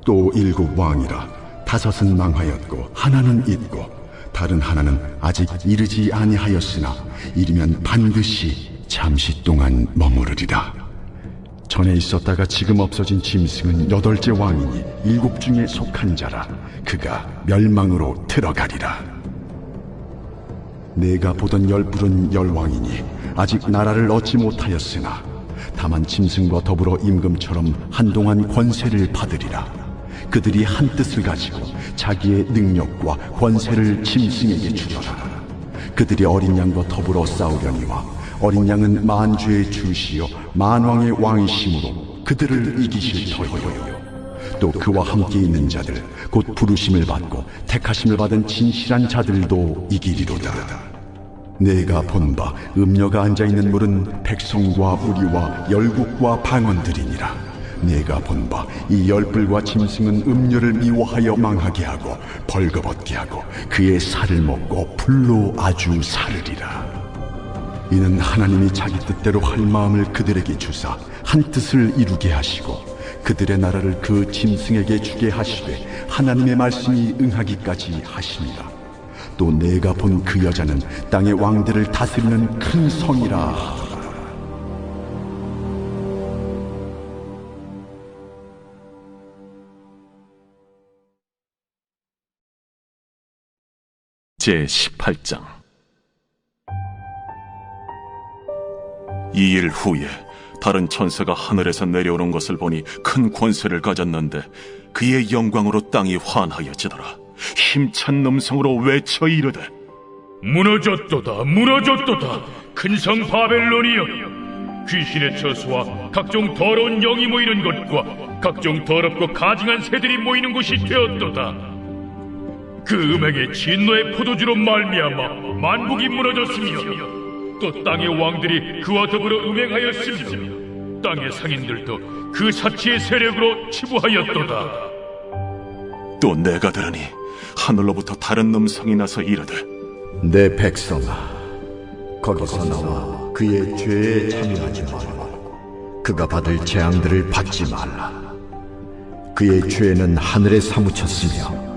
또 7 왕이라. 5은 망하였고 하나는 있고 다른 하나는 아직 이르지 아니하였으나 이르면 반드시 잠시 동안 머무르리라. 전에 있었다가 지금 없어진 짐승은 8째 왕이니 7 중에 속한 자라. 그가 멸망으로 들어가리라. 내가 보던 10 뿔은 10 왕이니 아직 나라를 얻지 못하였으나 다만 짐승과 더불어 임금처럼 한동안 권세를 받으리라. 그들이 한 뜻을 가지고 자기의 능력과 권세를 짐승에게 주더라. 그들이 어린 양과 더불어 싸우려니와 어린 양은 만주의 주시요 만왕의 왕이심으로 그들을 이기실 터이요. 또 그와 함께 있는 자들 곧 부르심을 받고 택하심을 받은 진실한 자들도 이기리로다. 내가 본 바 음녀가 앉아있는 물은 백성과 무리와 열국과 방언들이니라. 내가 본 바 이 10 뿔과 짐승은 음녀를 미워하여 망하게 하고 벌거벗게 하고 그의 살을 먹고 불로 아주 사르리라. 이는 하나님이 자기 뜻대로 할 마음을 그들에게 주사 한 뜻을 이루게 하시고 그들의 나라를 그 짐승에게 주게 하시되 하나님의 말씀이 응하기까지 하심이라. 또 내가 본 그 여자는 땅의 왕들을 다스리는 큰 성이라 하더라. 제18장. 2일 후에 다른 천사가 하늘에서 내려오는 것을 보니 큰 권세를 가졌는데 그의 영광으로 땅이 환하여지더라. 힘찬 음성으로 외쳐 이르되, 무너졌도다, 무너졌도다, 큰 성 바벨론이여. 귀신의 처소와 각종 더러운 영이 모이는 곳과 각종 더럽고 가증한 새들이 모이는 곳이 되었도다. 그 음행의 진노의 포도주로 말미암아 만국이 무너졌으며 또 땅의 왕들이 그와 더불어 음행하였으며 땅의 상인들도 그 사치의 세력으로 치부하였도다. 또 내가 들으니 하늘로부터 다른 음성이 나서 이르되, 내 백성아, 거기서 나와 그의 죄에 참여하지 말고 그가 받을 재앙들을 받지 말라. 그의 죄는 하늘에 사무쳤으며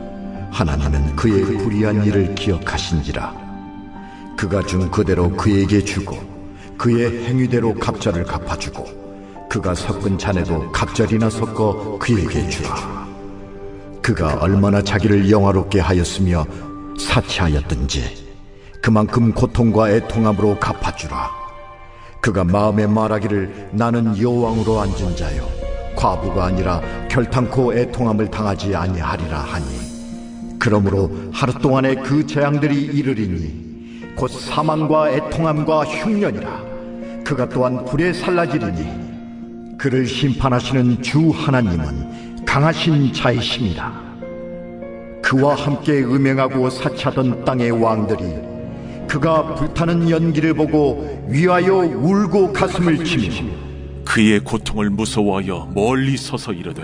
하나님은 그의 불의한 일을 기억하신지라. 그가 준 그대로 그에게 주고 그의 행위대로 갑절을 갚아주고 그가 섞은 잔에도 갑절이나 섞어 그에게 주라. 그가 얼마나 자기를 영화롭게 하였으며 사치하였든지 그만큼 고통과 애통함으로 갚아주라. 그가 마음에 말하기를 나는 여왕으로 앉은 자요 과부가 아니라 결탄코 애통함을 당하지 아니하리라 하니, 그러므로 하루 동안에 그 재앙들이 이르리니 곧 사망과 애통함과 흉년이라. 그가 또한 불에 살라지리니 그를 심판하시는 주 하나님은 강하신 자이심이라. 그와 함께 음행하고 사치하던 땅의 왕들이 그가 불타는 연기를 보고 위하여 울고 가슴을 치며 그의 고통을 무서워하여 멀리 서서 이르되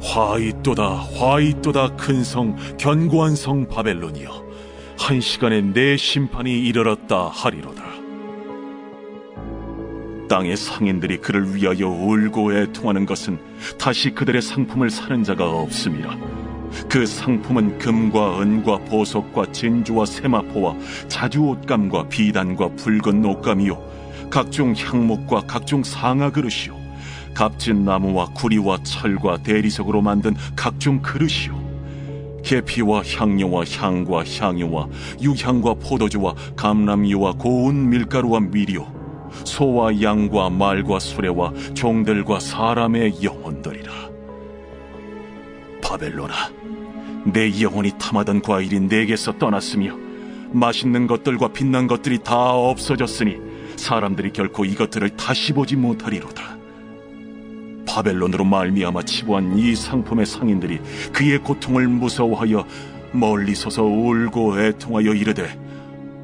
화이또다 화이또다 큰 성 견고한 성 바벨론이여, 한 시간에 내 심판이 이르렀다 하리로다. 땅의 상인들이 그를 위하여 울고 애통하는 것은 다시 그들의 상품을 사는 자가 없음이라. 그 상품은 금과 은과 보석과 진주와 세마포와 자주 옷감과 비단과 붉은 옷감이요 각종 향목과 각종 상아 그릇이요 값진 나무와 구리와 철과 대리석으로 만든 각종 그릇이요 계피와 향료와 향과 향유와 유향과 포도주와 감람유와 고운 밀가루와 밀이요 소와 양과 말과 수레와 종들과 사람의 영혼들이라. 바벨론아, 내 영혼이 탐하던 과일이 내게서 떠났으며 맛있는 것들과 빛난 것들이 다 없어졌으니 사람들이 결코 이것들을 다시 보지 못하리로다. 바벨론으로 말미암아 치부한 이 상품의 상인들이 그의 고통을 무서워하여 멀리 서서 울고 애통하여 이르되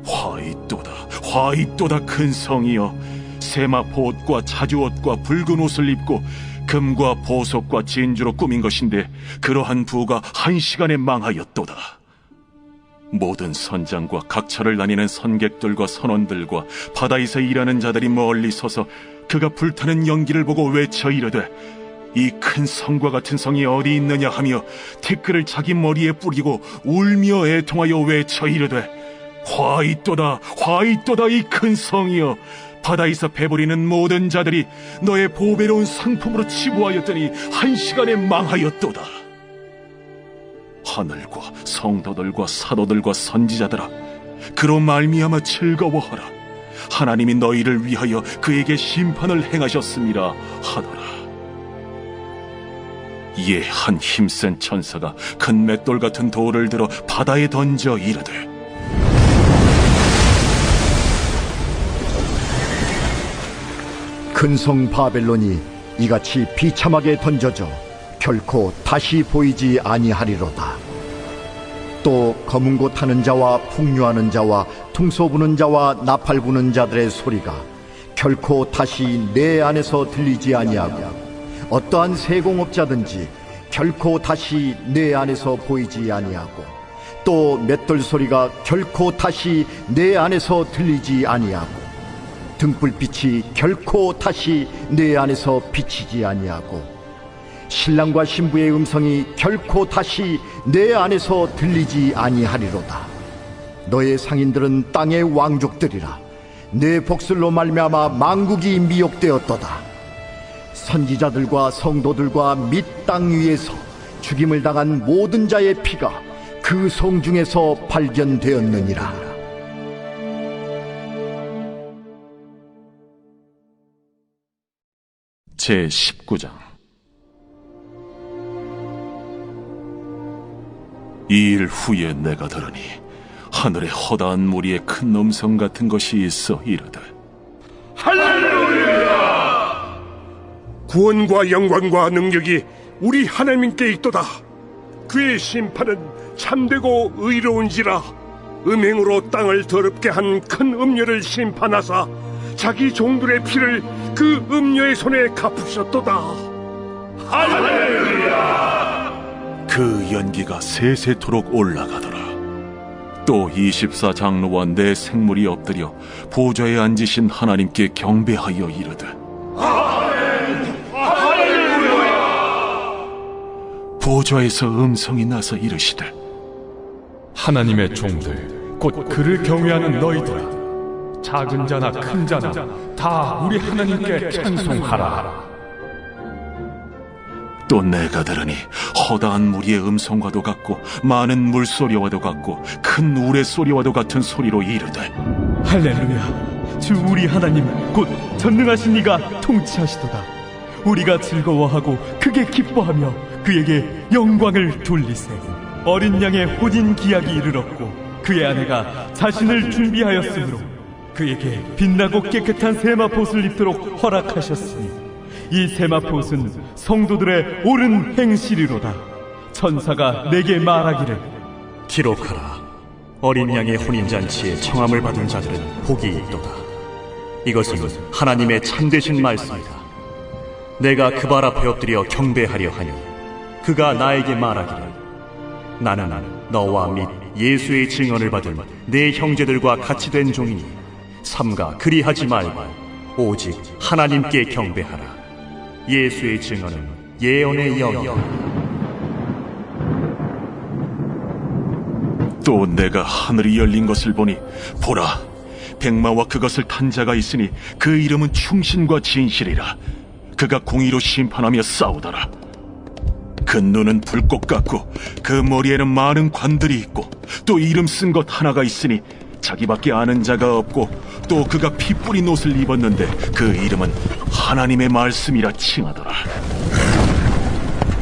화이또다 화이또다 큰 성이여, 세마포 옷과 자주 옷과 붉은 옷을 입고 금과 보석과 진주로 꾸민 것인데 그러한 부가 한 시간에 망하였도다. 모든 선장과 각처를 다니는 선객들과 선원들과 바다에서 일하는 자들이 멀리 서서 그가 불타는 연기를 보고 외쳐 이르되 이 큰 성과 같은 성이 어디 있느냐 하며 티끌을 자기 머리에 뿌리고 울며 애통하여 외쳐 이르되 화이또다 화이또다 이 큰 성이여, 바다에서 배부리는 모든 자들이 너의 보배로운 상품으로 치부하였더니 한 시간에 망하였도다. 하늘과 성도들과 사도들과 선지자들아, 그로 말미암아 즐거워하라. 하나님이 너희를 위하여 그에게 심판을 행하셨음이라 하더라. 이에 한 힘센 천사가 큰 맷돌 같은 돌을 들어 바다에 던져 이르되 큰 성 바벨론이 이같이 비참하게 던져져 결코 다시 보이지 아니하리로다. 또 검은 고 타는 자와 풍류하는 자와 퉁소 부는 자와 나팔 부는 자들의 소리가 결코 다시 내 안에서 들리지 아니하고 어떠한 세공업자든지 결코 다시 내 안에서 보이지 아니하고 또 맷돌 소리가 결코 다시 내 안에서 들리지 아니하고 등불빛이 결코 다시 내 안에서 비치지 아니하고 신랑과 신부의 음성이 결코 다시 내 안에서 들리지 아니하리로다. 너의 상인들은 땅의 왕족들이라. 내 복술로 말미암아 만국이 미혹되었도다. 선지자들과 성도들과 및 땅 위에서 죽임을 당한 모든 자의 피가 그 성 중에서 발견되었느니라. 제19장. 이 일 후에 내가 들으니 하늘에 허다한 무리의 큰 음성 같은 것이 있어 이르되 할렐루야! 구원과 영광과 능력이 우리 하나님께 있도다. 그의 심판은 참되고 의로운지라. 음행으로 땅을 더럽게 한 큰 음녀를 심판하사 자기 종들의 피를 그 음녀의 손에 갚으셨도다. 할렐루야! 그 연기가 세세토록 올라가더라. 또 24장로와 내 생물이 엎드려 보좌에 앉으신 하나님께 경배하여 이르되 할렐루야! 보좌에서 음성이 나서 이르시되 하나님의 종들 곧 그를 경외하는 너희들아, 작은 자나 큰 자나 다 우리 하나님께 찬송하라. 또 내가 들으니 허다한 무리의 음성과도 같고 많은 물소리와도 같고 큰 우레소리와도 같은 소리로 이르되, 할렐루야, 주 우리 하나님 곧 전능하신 이가 통치하시도다. 우리가 즐거워하고 크게 기뻐하며 그에게 영광을 돌리세. 어린 양의 혼인 기약이 이르렀고 그의 아내가 자신을 준비하였으므로 그에게 빛나고 깨끗한 세마포옷을 입도록 허락하셨으니 이 세마포옷은 성도들의 옳은 행실이로다. 천사가 내게 말하기를, 기록하라. 어린 양의 혼인잔치에 청함을 받은 자들은 복이 있도다. 이것은 하나님의 참되신 말씀이다. 내가 그 발 앞에 엎드려 경배하려 하니 그가 나에게 말하기를, 나는 너와 및 예수의 증언을 받은 내 형제들과 같이 된 종이니 삼가 그리하지 말고 오직 하나님께 경배하라. 예수의 증언은 예언의 영이다. 또 내가 하늘이 열린 것을 보니 보라, 백마와 그것을 탄 자가 있으니 그 이름은 충신과 진실이라. 그가 공의로 심판하며 싸우더라. 그 눈은 불꽃 같고 그 머리에는 많은 관들이 있고 또 이름 쓴 것 하나가 있으니 자기밖에 아는 자가 없고, 또 그가 피 뿌린 옷을 입었는데 그 이름은 하나님의 말씀이라 칭하더라.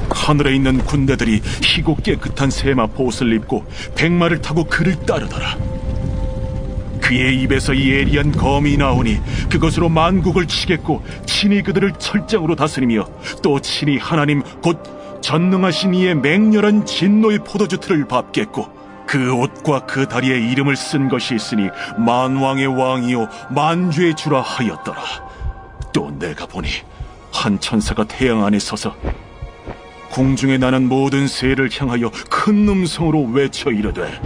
하늘에 있는 군대들이 희고 깨끗한 세마포 옷을 입고 백마를 타고 그를 따르더라. 그의 입에서 예리한 검이 나오니 그것으로 만국을 치겠고 친히 그들을 철장으로 다스리며 또 친히 하나님 곧 전능하신 이의 맹렬한 진노의 포도주 틀을 밟겠고, 그 옷과 그 다리에 이름을 쓴 것이 있으니 만왕의 왕이요 만주의 주라 하였더라. 또 내가 보니 한 천사가 태양 안에 서서 공중에 나는 모든 새를 향하여 큰 음성으로 외쳐 이르되,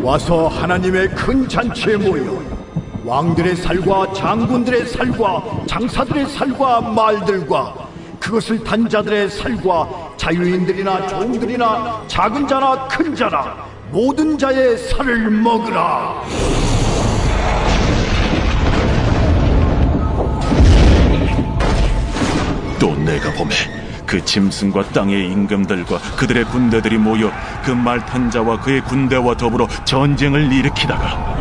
와서 하나님의 큰 잔치에 모여 왕들의 살과 장군들의 살과 장사들의 살과 말들과 그것을 단 자들의 살과 자유인들이나 종들이나 작은 자나 큰 자나 모든 자의 살을 먹으라. 또 내가 보매 그 짐승과 땅의 임금들과 그들의 군대들이 모여 그 말 탄 자와 그의 군대와 더불어 전쟁을 일으키다가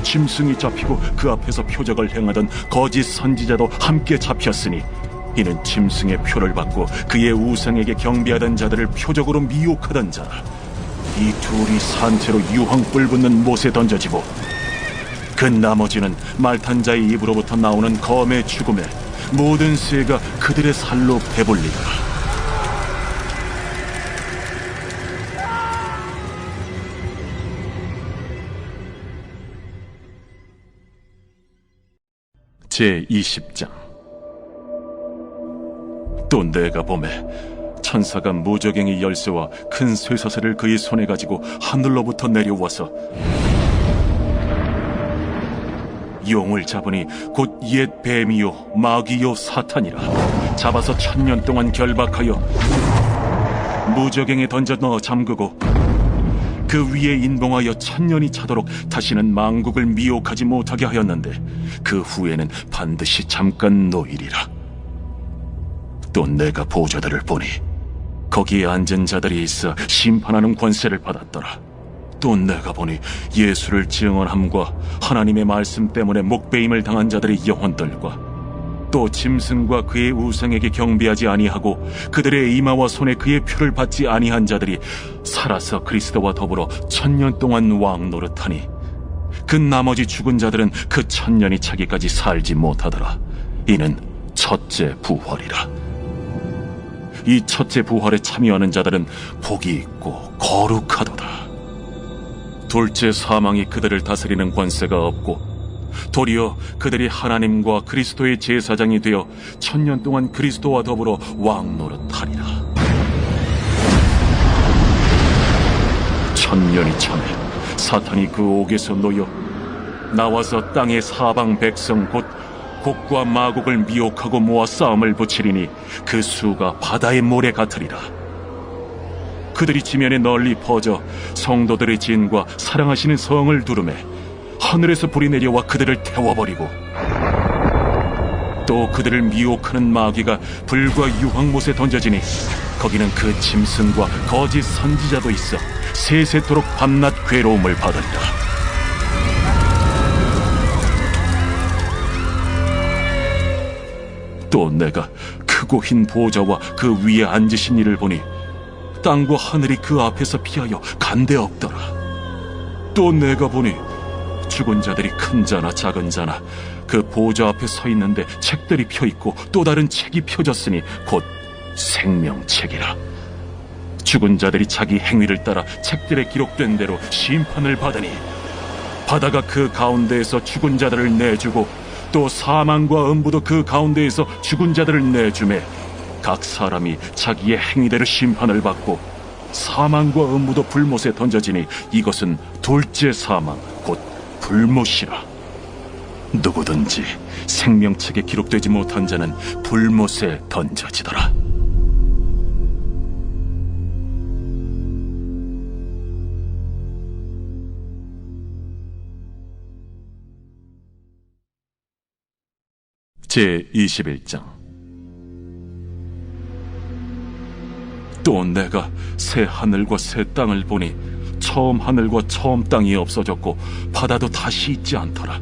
짐승이 잡히고 그 앞에서 표적을 행하던 거짓 선지자도 함께 잡혔으니 이는 짐승의 표를 받고 그의 우상에게 경배하던 자들을 표적으로 미혹하던 자라. 이 둘이 산채로 유황불 붙는 못에 던져지고 그 나머지는 말탄 자의 입으로부터 나오는 검의 죽음에 모든 새가 그들의 살로 배불리더라. 제20장. 또 내가 보매 천사가 무저갱이 열쇠와 큰 쇠사슬을 그의 손에 가지고 하늘로부터 내려와서 용을 잡으니 곧 옛 뱀이요 마귀요 사탄이라. 잡아서 1000년 동안 결박하여 무저갱에 던져 넣어 잠그고 그 위에 인봉하여 1000년이 차도록 다시는 만국을 미혹하지 못하게 하였는데 그 후에는 반드시 잠깐 노이리라. 또 내가 보좌들을 보니 거기에 앉은 자들이 있어 심판하는 권세를 받았더라. 또 내가 보니 예수를 증언함과 하나님의 말씀 때문에 목베임을 당한 자들의 영혼들과 또 짐승과 그의 우상에게 경배하지 아니하고 그들의 이마와 손에 그의 표를 받지 아니한 자들이 살아서 그리스도와 더불어 1000년 동안 왕 노릇하니 그 나머지 죽은 자들은 그 1000년이 차기까지 살지 못하더라. 이는 첫째 부활이라. 이 첫째 부활에 참여하는 자들은 복이 있고 거룩하도다. 둘째 사망이 그들을 다스리는 권세가 없고 도리어 그들이 하나님과 그리스도의 제사장이 되어 1000년 동안 그리스도와 더불어 왕 노릇하리라. 1000년이 참에 사탄이 그 옥에서 놓여 나와서 땅의 사방 백성 곧 곡과 마곡을 미혹하고 모아 싸움을 붙이리니 그 수가 바다의 모래 같으리라. 그들이 지면에 널리 퍼져 성도들의 진과 사랑하시는 성을 두르매 하늘에서 불이 내려와 그들을 태워버리고, 또 그들을 미혹하는 마귀가 불과 유황못에 던져지니 거기는 그 짐승과 거짓 선지자도 있어 세세토록 밤낮 괴로움을 받으리라. 또 내가 크고 흰 보좌와 그 위에 앉으신 이를 보니 땅과 하늘이 그 앞에서 피하여 간데 없더라. 또 내가 보니 죽은 자들이 큰 자나 작은 자나 그 보좌 앞에 서 있는데 책들이 펴있고 또 다른 책이 펴졌으니 곧 생명책이라. 죽은 자들이 자기 행위를 따라 책들에 기록된 대로 심판을 받으니 바다가 그 가운데에서 죽은 자들을 내주고 또 사망과 음부도 그 가운데에서 죽은 자들을 내주매 각 사람이 자기의 행위대로 심판을 받고 사망과 음부도 불못에 던져지니 이것은 둘째 사망 곧 불못이라. 누구든지 생명책에 기록되지 못한 자는 불못에 던져지더라. 제21장. 또 내가 새 하늘과 새 땅을 보니 처음 하늘과 처음 땅이 없어졌고 바다도 다시 있지 않더라.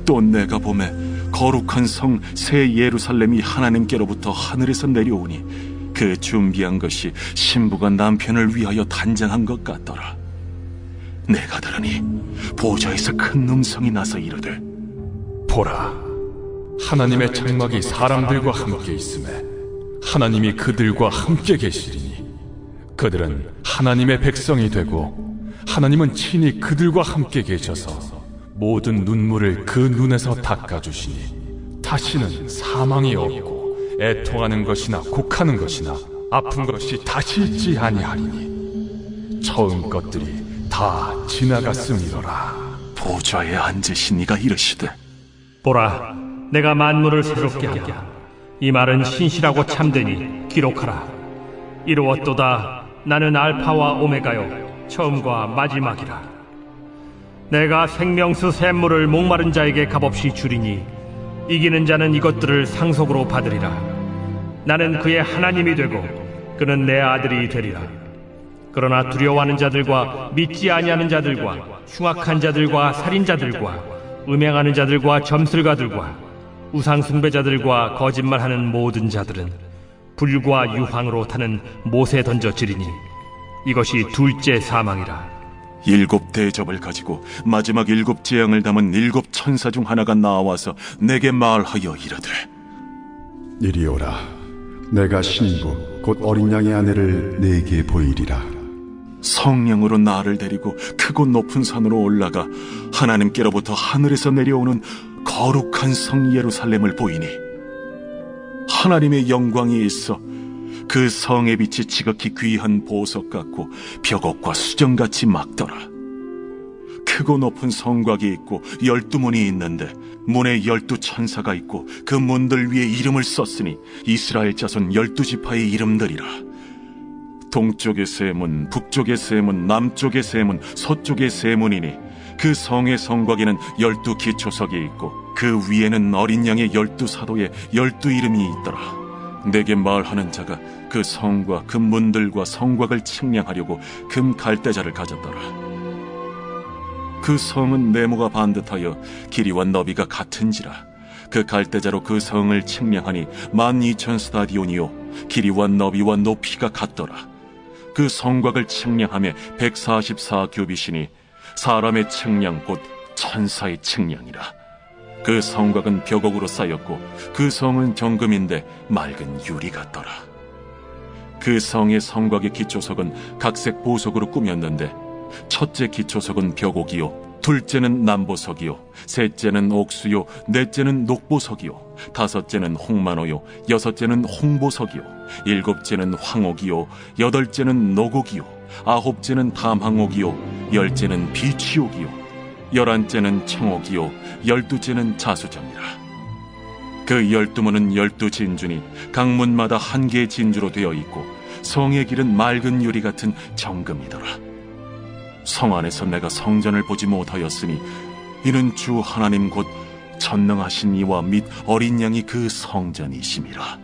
또 내가 보매 거룩한 성 새 예루살렘이 하나님께로부터 하늘에서 내려오니 그 준비한 것이 신부가 남편을 위하여 단장한 것 같더라. 내가 들으니 보좌에서 큰 음성이 나서 이르되, 보라, 하나님의 장막이 사람들과 함께 있음에 하나님이 그들과 함께 계시리니 그들은 하나님의 백성이 되고 하나님은 친히 그들과 함께 계셔서 모든 눈물을 그 눈에서 닦아주시니 다시는 사망이 없고 애통하는 것이나 곡하는 것이나 아픈 것이 다시 있지 아니하리니 처음 것들이 다 지나갔음이로라. 보좌에 앉으신 이가 이르시되, 보라, 내가 만물을 새롭게 하랴. 이 말은 신실하고 참되니 기록하라. 이루었도다. 나는 알파와 오메가요 처음과 마지막이라. 내가 생명수 샘물을 목마른 자에게 값없이 주리니 이기는 자는 이것들을 상속으로 받으리라. 나는 그의 하나님이 되고 그는 내 아들이 되리라. 그러나 두려워하는 자들과 믿지 아니하는 자들과 흉악한 자들과 살인자들과 음행하는 자들과 점술가들과 우상 숭배자들과 거짓말하는 모든 자들은 불과 유황으로 타는 못에 던져지리니 이것이 둘째 사망이라. 7 대접을 가지고 마지막 7 재앙을 담은 7 천사 중 하나가 나와서 내게 말하여 이르되, 이리 오라. 내가 신부 곧 어린 양의 아내를 네게 보이리라. 성령으로 나를 데리고 크고 높은 산으로 올라가 하나님께로부터 하늘에서 내려오는 거룩한 성 예루살렘을 보이니 하나님의 영광이 있어 그 성의 빛이 지극히 귀한 보석 같고 벽옥과 수정같이 막더라. 크고 높은 성곽이 있고 12문이 있는데 문에 12 천사가 있고 그 문들 위에 이름을 썼으니 이스라엘 자손 12지파의 이름들이라. 동쪽의 세 문, 북쪽의 세 문, 남쪽의 세 문, 서쪽의 세 문이니 그 성의 성곽에는 12 기초석이 있고 그 위에는 어린 양의 12 사도의 12 이름이 있더라. 내게 말하는 자가 그 성과 그 문들과 성곽을 측량하려고 금 갈대자를 가졌더라. 그 성은 네모가 반듯하여 길이와 너비가 같은지라. 그 갈대자로 그 성을 측량하니 12,000 스타디온이요 길이와 너비와 높이가 같더라. 그 성곽을 측량하며 144 규빗이니 사람의 측량 곧 천사의 측량이라. 그 성곽은 벽옥으로 쌓였고 그 성은 정금인데 맑은 유리 같더라. 그 성의 성곽의 기초석은 각색 보석으로 꾸몄는데 첫째 기초석은 벽옥이요, 둘째는 남보석이요, 셋째는 옥수요, 넷째는 녹보석이요, 다섯째는 홍만호요, 여섯째는 홍보석이요, 일곱째는 황옥이요, 여덟째는 노곡이요, 아홉째는 담항옥이요, 열째는 비취옥이요, 11째는 청옥이요 12째는 자수정이라. 그 12문은 12진주니 각 문마다 한 개의 진주로 되어 있고 성의 길은 맑은 유리 같은 정금이더라. 성 안에서 내가 성전을 보지 못하였으니 이는 주 하나님 곧 전능하신 이와 및 어린 양이 그 성전이심이라.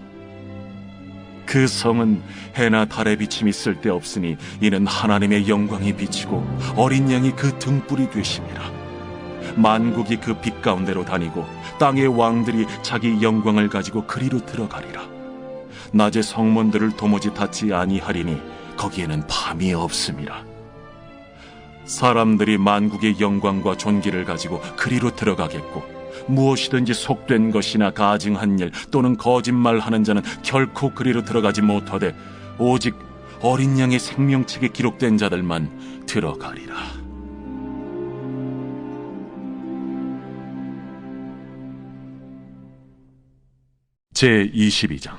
그 성은 해나 달의 비침이 쓸데없으니 이는 하나님의 영광이 비치고 어린 양이 그 등불이 되심이라. 만국이 그 빛 가운데로 다니고 땅의 왕들이 자기 영광을 가지고 그리로 들어가리라. 낮에 성문들을 도무지 닫지 아니하리니 거기에는 밤이 없음이라. 사람들이 만국의 영광과 존귀를 가지고 그리로 들어가겠고 무엇이든지 속된 것이나 가증한 일 또는 거짓말하는 자는 결코 그리로 들어가지 못하되 오직 어린 양의 생명책에 기록된 자들만 들어가리라. 제22장.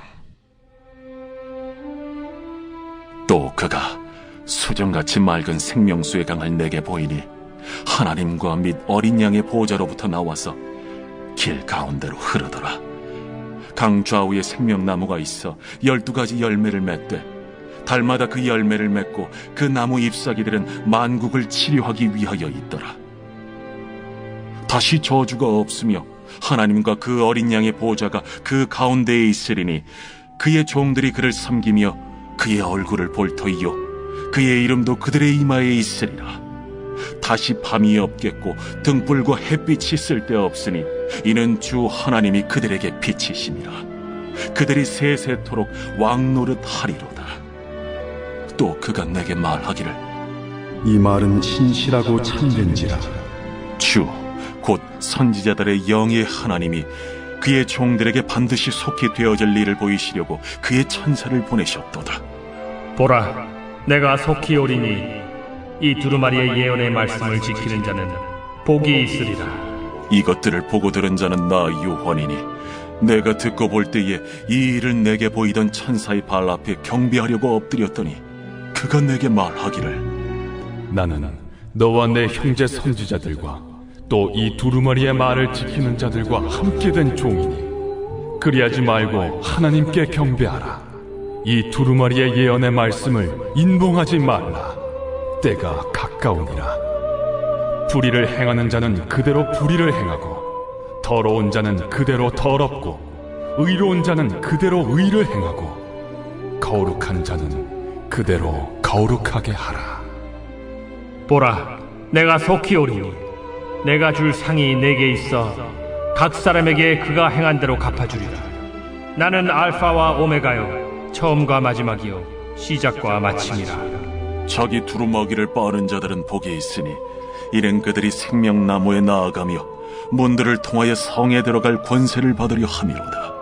또 그가 수정같이 맑은 생명수의 강을 내게 보이니 하나님과 및 어린 양의 보좌로부터 나와서 길 가운데로 흐르더라. 강 좌우에 생명나무가 있어 12가지 열매를 맺되 달마다 그 열매를 맺고 그 나무 잎사귀들은 만국을 치료하기 위하여 있더라. 다시 저주가 없으며 하나님과 그 어린 양의 보좌가 그 가운데에 있으리니 그의 종들이 그를 섬기며 그의 얼굴을 볼 터이요 그의 이름도 그들의 이마에 있으리라. 다시 밤이 없겠고 등불과 햇빛이 쓸데없으니 이는 주 하나님이 그들에게 빛이심이라. 그들이 세세토록 왕노릇 하리로다. 또 그가 내게 말하기를 이 말은 신실하고 참된지라. 주 곧 선지자들의 영의 하나님이 그의 종들에게 반드시 속히 되어질 일을 보이시려고 그의 천사를 보내셨도다. 보라, 내가 속히 오리니 이 두루마리의 예언의 말씀을 지키는 자는 복이 있으리라. 이것들을 보고 들은 자는 나 요한이니 내가 듣고 볼 때에 이 일을 내게 보이던 천사의 발 앞에 경배하려고 엎드렸더니 그가 내게 말하기를 나는 너와 내 형제 선지자들과 또 이 두루마리의 말을 지키는 자들과 함께 된 종이니 그리하지 말고 하나님께 경배하라. 이 두루마리의 예언의 말씀을 인봉하지 말라. 때가 가까우니라. 불의를 행하는 자는 그대로 불의를 행하고 더러운 자는 그대로 더럽고 의로운 자는 그대로 의를 행하고 거룩한 자는 그대로 거룩하게 하라. 보라, 내가 속히 오리니 내가 줄 상이 내게 있어 각 사람에게 그가 행한 대로 갚아주리라. 나는 알파와 오메가요 처음과 마지막이요 시작과 마침이라. 자기 두루마기를 빠는 자들은 복이 있으니 이는 그들이 생명나무에 나아가며 문들을 통하여 성에 들어갈 권세를 받으려 함이로다.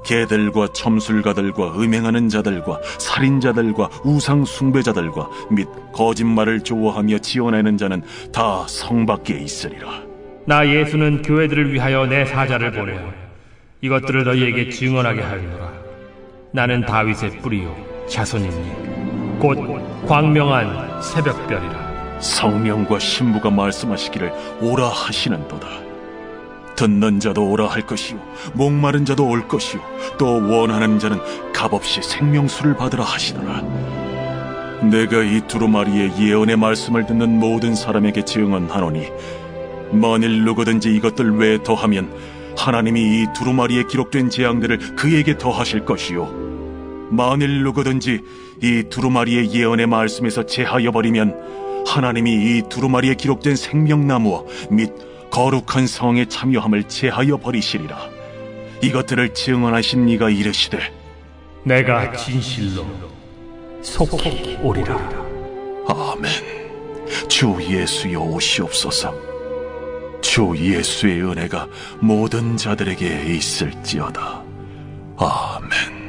개들과 점술가들과 음행하는 자들과 살인자들과 우상 숭배자들과 및 거짓말을 좋아하며 지어내는 자는 다 성 밖에 있으리라. 나 예수는 교회들을 위하여 내 사자를 보내어 이것들을 너희에게 증언하게 하리노라. 나는 다윗의 뿌리요 자손이니 곧 광명한 새벽별이라. 성령과 신부가 말씀하시기를 오라 하시는도다. 듣는 자도 오라 할 것이요 목마른 자도 올 것이요 또 원하는 자는 값없이 생명수를 받으라 하시더라. 내가 이 두루마리의 예언의 말씀을 듣는 모든 사람에게 증언하노니 만일 누구든지 이것들 외에 더하면 하나님이 이 두루마리에 기록된 재앙들을 그에게 더하실 것이요 만일 누구든지 이 두루마리의 예언의 말씀에서 제하여 버리면 하나님이 이 두루마리에 기록된 생명나무와 및 거룩한 성에 참여함을 제하여 버리시리라. 이것들을 증언하신 이가 이르시되 내가 진실로 속히 오리라. 아멘. 주 예수여 오시옵소서. 주 예수의 은혜가 모든 자들에게 있을지어다. 아멘.